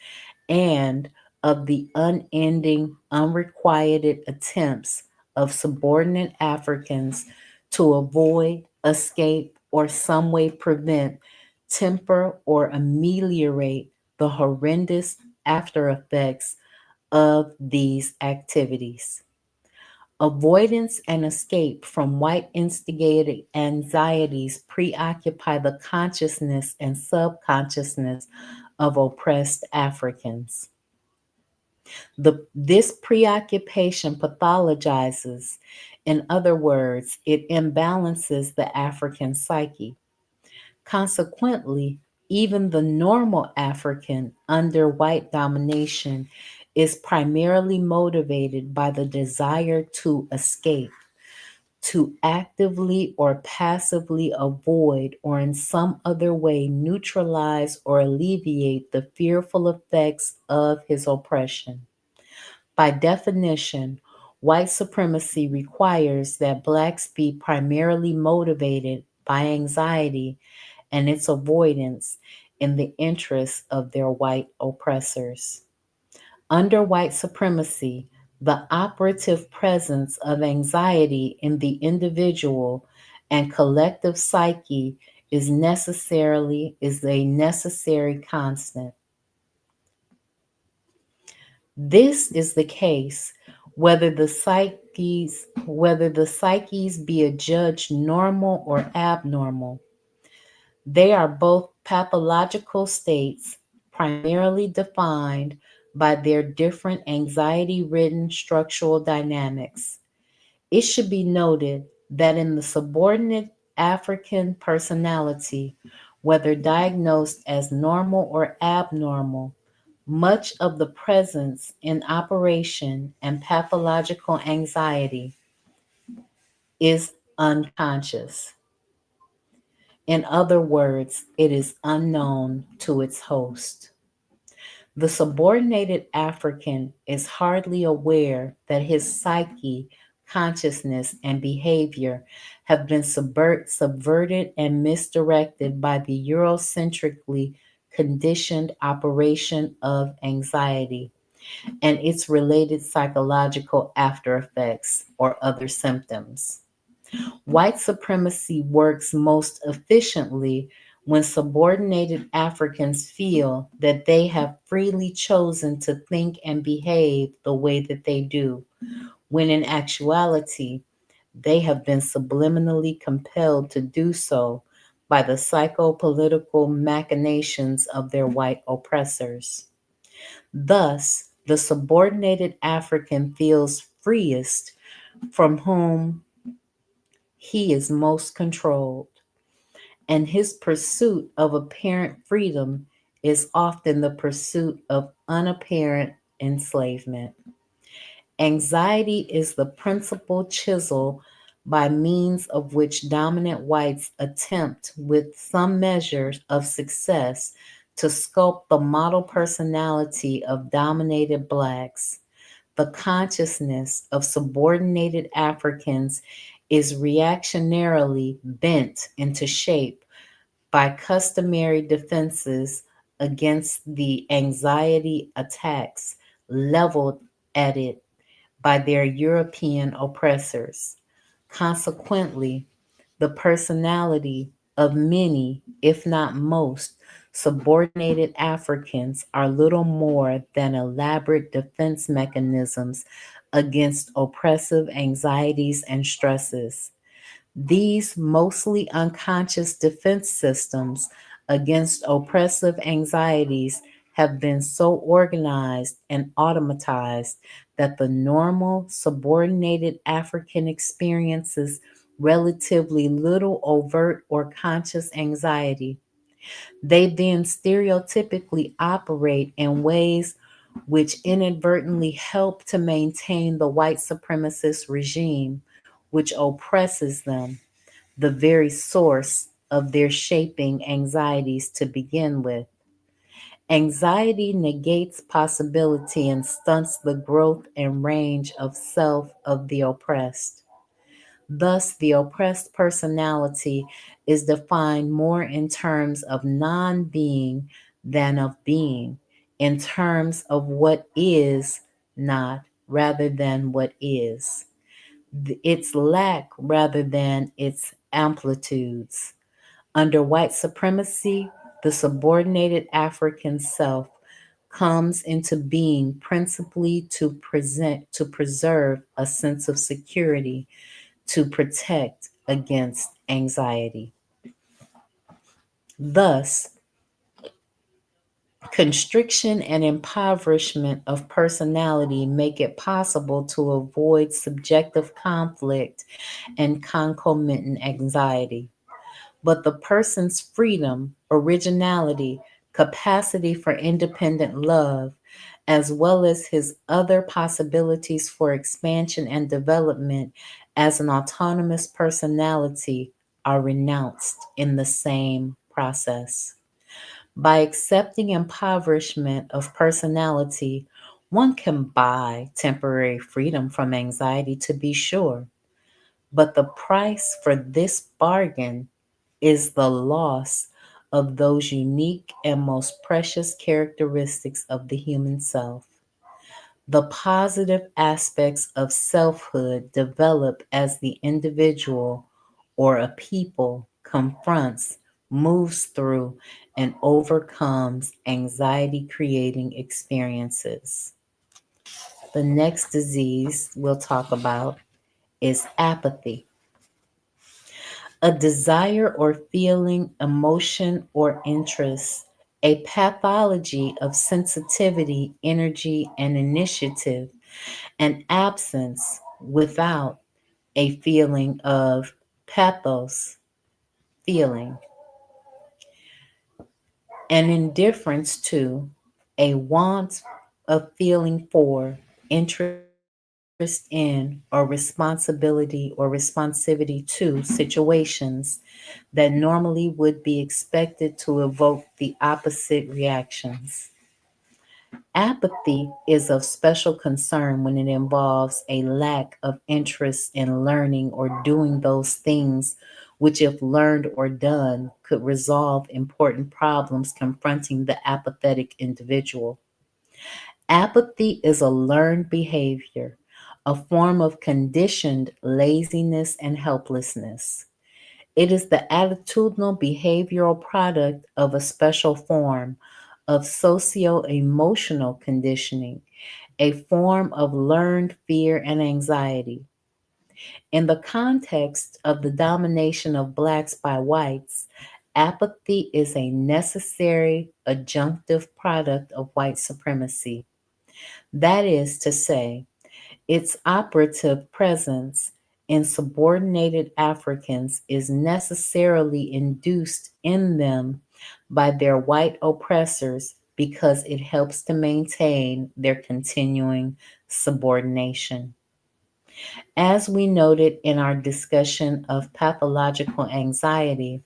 and of the unending, unrequited attempts of subordinate Africans to avoid, escape, or some way prevent, temper, or ameliorate the horrendous after effects of these activities. Avoidance and escape from white instigated anxieties preoccupy the consciousness and subconsciousness of oppressed Africans. This preoccupation pathologizes, in other words, it imbalances the African psyche. Consequently, even the normal African under white domination is primarily motivated by the desire to escape, to actively or passively avoid or in some other way neutralize or alleviate the fearful effects of his oppression. By definition, white supremacy requires that blacks be primarily motivated by anxiety and its avoidance in the interests of their white oppressors. Under white supremacy, the operative presence of anxiety in the individual and collective psyche is a necessary constant. This is the case whether the psyches be adjudged normal or abnormal. They are both pathological states, primarily defined by their different anxiety-ridden structural dynamics. It should be noted that in the subordinate African personality, whether diagnosed as normal or abnormal, much of the presence in operation and pathological anxiety is unconscious. In other words, it is unknown to its host. The subordinated African is hardly aware that his psyche, consciousness, and behavior have been subverted and misdirected by the Eurocentrically conditioned operation of anxiety and its related psychological after effects or other symptoms. White supremacy works most efficiently when subordinated Africans feel that they have freely chosen to think and behave the way that they do, when in actuality, they have been subliminally compelled to do so by the psychopolitical machinations of their white oppressors. Thus, the subordinated African feels freest from whom he is most controlled, and his pursuit of apparent freedom is often the pursuit of unapparent enslavement. Anxiety is the principal chisel by means of which dominant whites attempt, with some measure of success, to sculpt the model personality of dominated blacks. The consciousness of subordinated Africans is reactionarily bent into shape by customary defenses against the anxiety attacks leveled at it by their European oppressors. Consequently, the personality of many, if not most, subordinated Africans are little more than elaborate defense mechanisms against oppressive anxieties and stresses. These mostly unconscious defense systems against oppressive anxieties have been so organized and automatized that the normal subordinated African experiences relatively little overt or conscious anxiety. They then stereotypically operate in ways which inadvertently help to maintain the white supremacist regime, which oppresses them, the very source of their shaping anxieties to begin with. Anxiety negates possibility and stunts the growth and range of self of the oppressed. Thus, the oppressed personality is defined more in terms of non being than of being, in terms of what is not rather than what is, its lack rather than its amplitudes. Under white supremacy, the subordinated African self comes into being principally to preserve a sense of security, to protect against anxiety. Thus, constriction and impoverishment of personality make it possible to avoid subjective conflict and concomitant anxiety. But the person's freedom, originality, capacity for independent love, as well as his other possibilities for expansion and development as an autonomous personality, are renounced in the same process. By accepting impoverishment of personality, one can buy temporary freedom from anxiety, to be sure, but the price for this bargain is the loss of those unique and most precious characteristics of the human self. The positive aspects of selfhood develop as the individual or a people confronts, moves through, and overcomes anxiety creating experiences. The next disease we'll talk about is apathy, a desire or feeling, emotion, or interest, a pathology of sensitivity, energy, and initiative, an absence without a feeling of pathos, feeling, an indifference to, a want of feeling for, interest in, or responsivity to situations that normally would be expected to evoke the opposite reactions. Apathy is of special concern when it involves a lack of interest in learning or doing those things which, if learned or done, could resolve important problems confronting the apathetic individual. Apathy is a learned behavior, a form of conditioned laziness and helplessness. It is the attitudinal behavioral product of a special form of socio emotional conditioning, a form of learned fear and anxiety. In the context of the domination of blacks by whites, apathy is a necessary adjunctive product of white supremacy. That is to say, its operative presence in subordinated Africans is necessarily induced in them by their white oppressors because it helps to maintain their continuing subordination. As we noted in our discussion of pathological anxiety,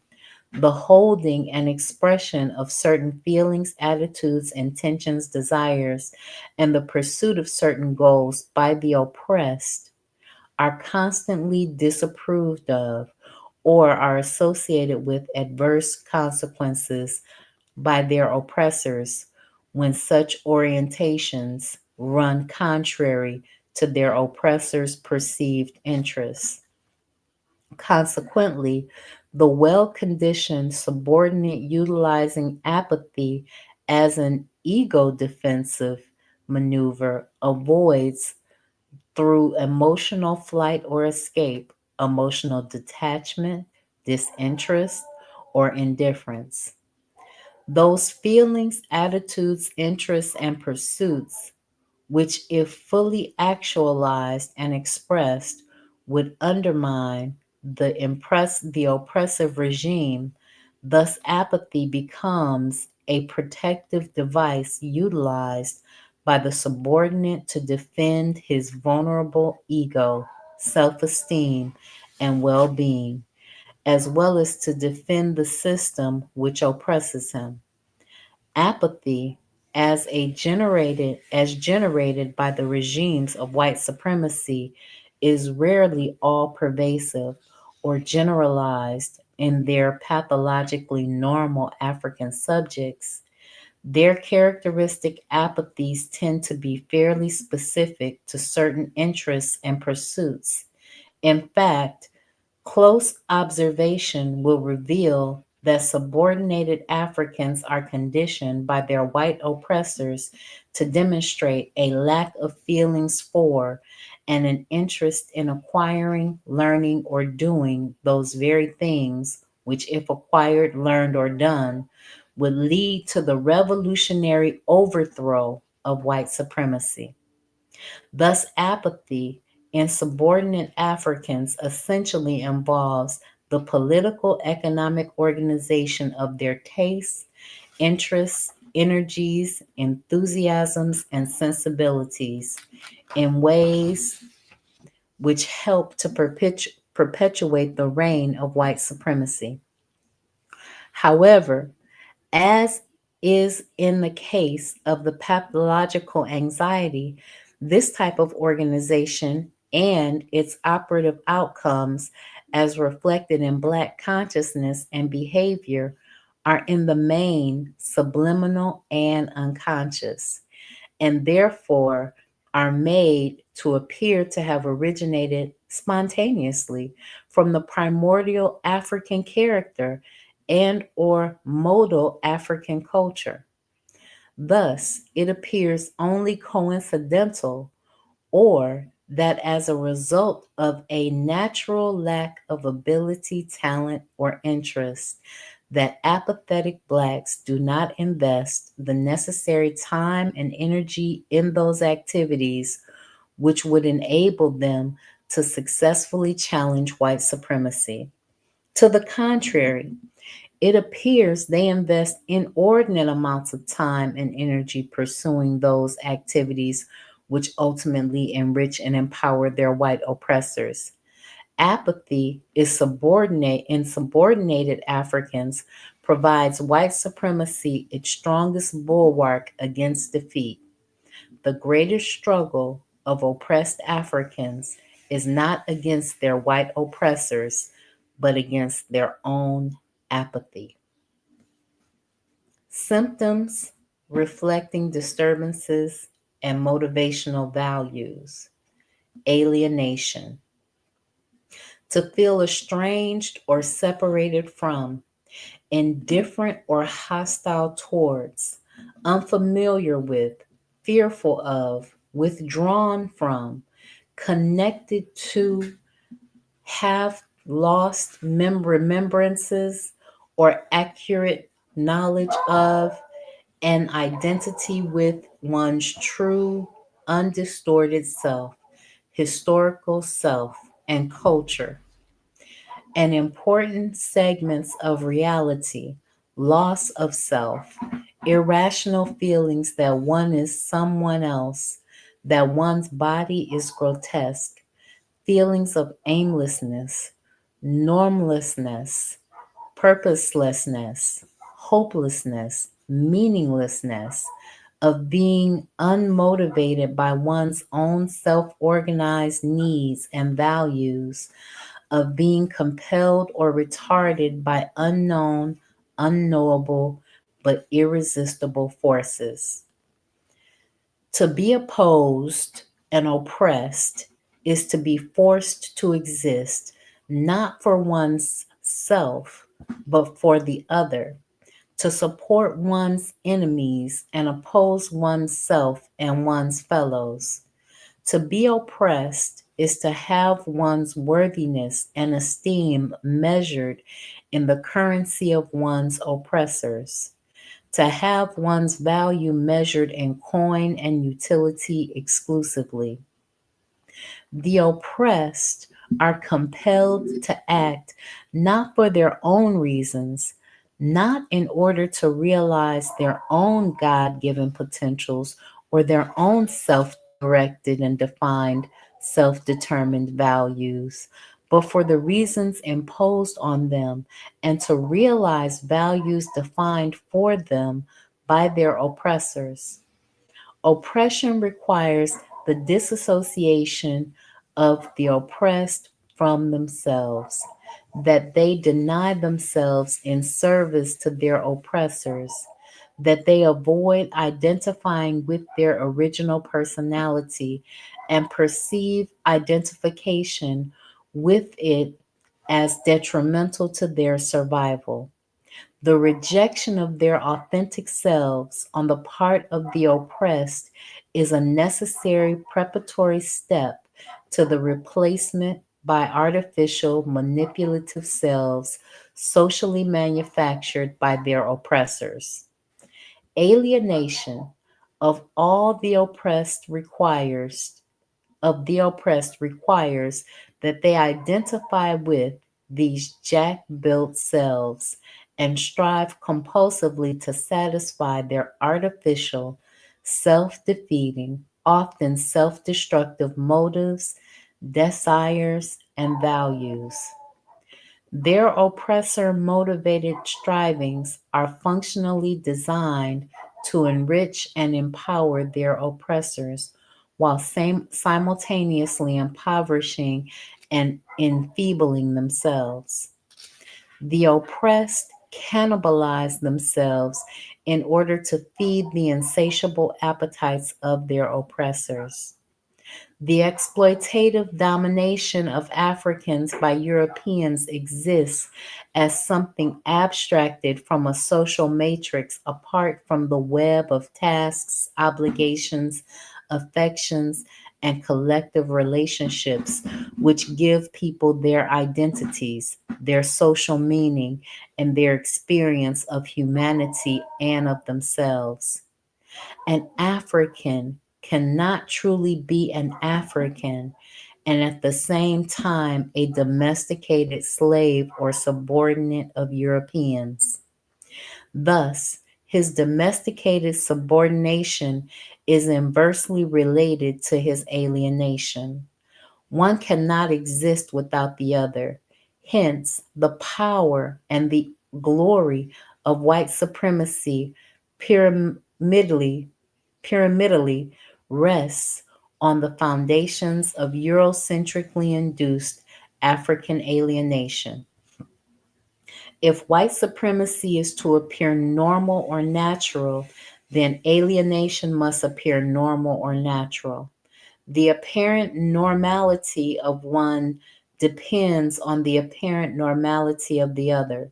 the holding and expression of certain feelings, attitudes, intentions, desires, and the pursuit of certain goals by the oppressed are constantly disapproved of or are associated with adverse consequences by their oppressors when such orientations run contrary to their oppressors' perceived interests. Consequently, the well conditioned subordinate utilizing apathy as an ego defensive maneuver avoids through emotional flight or escape, emotional detachment, disinterest, or indifference. Those feelings, attitudes, interests, and pursuits, which, if fully actualized and expressed, would undermine the oppressive regime. Thus, apathy becomes a protective device utilized by the subordinate to defend his vulnerable ego, self esteem, and well being, as well as to defend the system which oppresses him. Apathy as generated by the regimes of white supremacy is rarely all pervasive or generalized in their pathologically normal African subjects. Their characteristic apathies tend to be fairly specific to certain interests and pursuits. In fact, close observation will reveal that subordinated Africans are conditioned by their white oppressors to demonstrate a lack of feelings for and an interest in acquiring, learning, or doing those very things which, if acquired, learned, or done, would lead to the revolutionary overthrow of white supremacy. Thus, apathy in subordinate Africans essentially involves the political economic organization of their tastes, interests, energies, enthusiasms, and sensibilities in ways which help to perpetuate the reign of white supremacy. However, as is in the case of the pathological anxiety, this type of organization and its operative outcomes, as reflected in Black consciousness and behavior, are in the main subliminal and unconscious, and therefore are made to appear to have originated spontaneously from the primordial African character and or modal African culture. Thus, it appears only coincidental or that as a result of a natural lack of ability, talent, or interest, that apathetic Blacks do not invest the necessary time and energy in those activities which would enable them to successfully challenge white supremacy. To the contrary, it appears they invest inordinate amounts of time and energy pursuing those activities which ultimately enrich and empower their white oppressors. Apathy is subordinate in subordinated Africans provides white supremacy its strongest bulwark against defeat. The greatest struggle of oppressed Africans is not against their white oppressors, but against their own apathy. Symptoms reflecting disturbances and motivational values. Alienation. To feel estranged or separated from, indifferent or hostile towards, unfamiliar with, fearful of, withdrawn from, connected to, have lost remembrances or accurate knowledge of, an identity with one's true, undistorted self, historical self, and culture, and important segments of reality, loss of self, irrational feelings that one is someone else, that one's body is grotesque, feelings of aimlessness, normlessness, purposelessness, hopelessness, meaninglessness, of being unmotivated by one's own self organized needs and values, of being compelled or retarded by unknown, unknowable, but irresistible forces. To be opposed and oppressed is to be forced to exist not for one's self, but for the other, to support one's enemies and oppose oneself and one's fellows. To be oppressed is to have one's worthiness and esteem measured in the currency of one's oppressors, to have one's value measured in coin and utility exclusively. The oppressed are compelled to act not for their own reasons, not in order to realize their own God given potentials or their own self directed and defined, self determined values, but for the reasons imposed on them and to realize values defined for them by their oppressors. Oppression requires the disassociation of the oppressed from themselves, that they deny themselves in service to their oppressors, that they avoid identifying with their original personality and perceive identification with it as detrimental to their survival. The rejection of their authentic selves on the part of the oppressed is a necessary preparatory step to the replacement by artificial manipulative selves socially manufactured by their oppressors. Alienation of all the oppressed requires that they identify with these jack-built selves and strive compulsively to satisfy their artificial, self-defeating, often self-destructive motives, desires, and values. Their oppressor motivated strivings are functionally designed to enrich and empower their oppressors while simultaneously impoverishing and enfeebling themselves. The oppressed cannibalize themselves in order to feed the insatiable appetites of their oppressors. The exploitative domination of Africans by Europeans exists as something abstracted from a social matrix apart from the web of tasks, obligations, affections, and collective relationships which give people their identities, their social meaning, and their experience of humanity and of themselves. An African cannot truly be an African and at the same time a domesticated slave or subordinate of Europeans. Thus, his domesticated subordination is inversely related to his alienation. One cannot exist without the other. Hence, the power and the glory of white supremacy pyramidally, pyramidally rests on the foundations of Eurocentrically induced African alienation. If white supremacy is to appear normal or natural, then alienation must appear normal or natural. The apparent normality of one depends on the apparent normality of the other.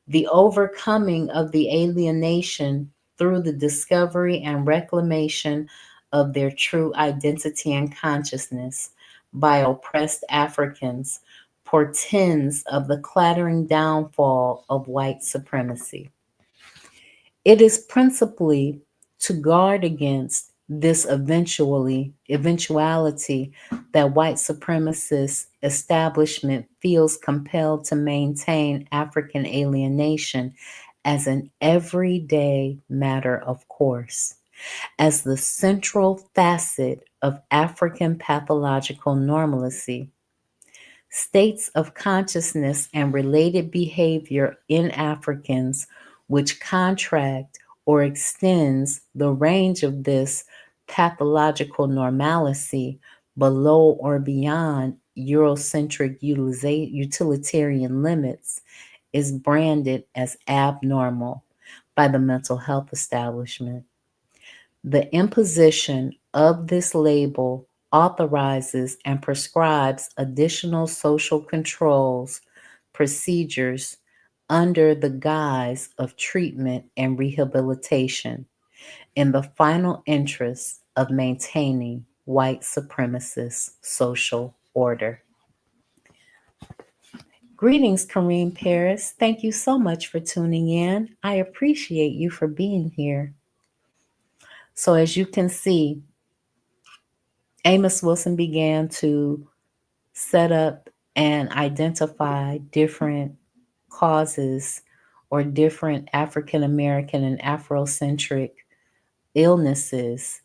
The overcoming of the alienation through the discovery and reclamation of their true identity and consciousness by oppressed Africans portends of the clattering downfall of white supremacy. It is principally to guard against this eventuality that white supremacist establishment feels compelled to maintain African alienation as an everyday matter of course, as the central facet of African pathological normalcy. States of consciousness and related behavior in Africans which contract or extends the range of this pathological normalcy below or beyond Eurocentric utilitarian limits is branded as abnormal, by the mental health establishment. The imposition of this label authorizes and prescribes additional social controls, procedures under the guise of treatment and rehabilitation in the final interest of maintaining white supremacist social order. Greetings, Kareem Paris. Thank you so much for tuning in. I appreciate you for being here. So, as you can see, Amos Wilson began to set up and identify different causes or different African American and Afrocentric illnesses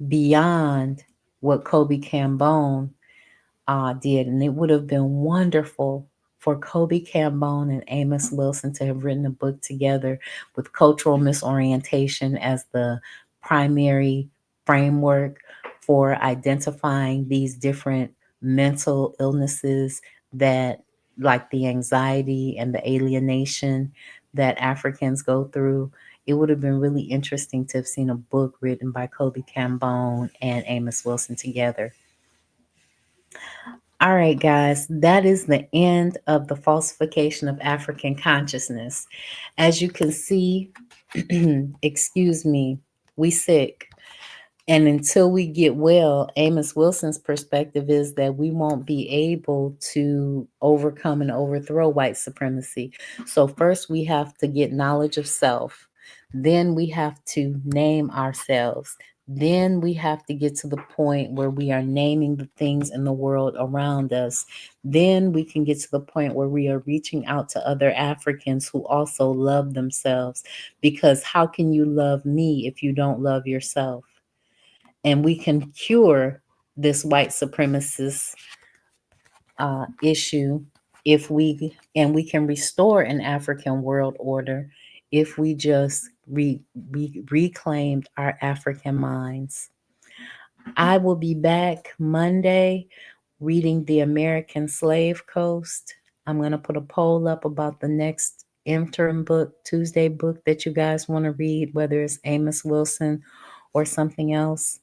beyond what Kobe Cambone did. And it would have been wonderful for Kobe Cambone and Amos Wilson to have written a book together with cultural misorientation as the primary framework for identifying these different mental illnesses that, like the anxiety and the alienation that Africans go through. It would have been really interesting to have seen a book written by Kobe Cambone and Amos Wilson together. All right, guys, that is the end of the falsification of African consciousness. As you can see, excuse me, we sick. And until we get well, Amos Wilson's perspective is that we won't be able to overcome and overthrow white supremacy. So first we have to get knowledge of self. Then we have to name ourselves. Then we have to get to the point where we are naming the things in the world around us. Then we can get to the point where we are reaching out to other Africans who also love themselves. Because how can you love me if you don't love yourself? And we can cure this white supremacist issue if we can restore an African world order if we just reclaimed our African minds. I will be back Monday reading The American Slave Coast. I'm going to put a poll up about the next interim book, Tuesday book that you guys want to read, whether it's Amos Wilson or something else.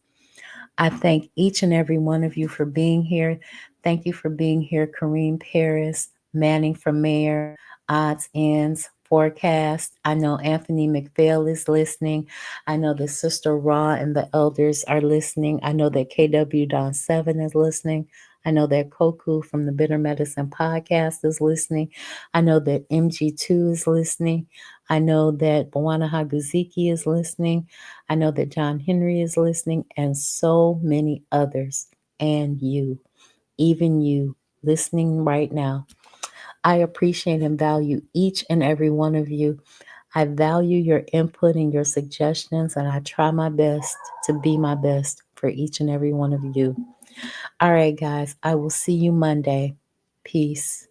I thank each and every one of you for being here. Thank you for being here, Kareem Paris, Manning for Mayor, Odds Ends, Forecast. I know Anthony McPhail is listening. I know that Sister Raw and the elders are listening. I know that KW Don 7 is listening. I know that Koku from the Bitter Medicine podcast is listening. I know that MG2 is listening. I know that Bwana Haguziki is listening. I know that John Henry is listening, and so many others, and you, even you, listening right now. I appreciate and value each and every one of you. I value your input and your suggestions, and I try my best to be my best for each and every one of you. All right, guys, I will see you Monday. Peace.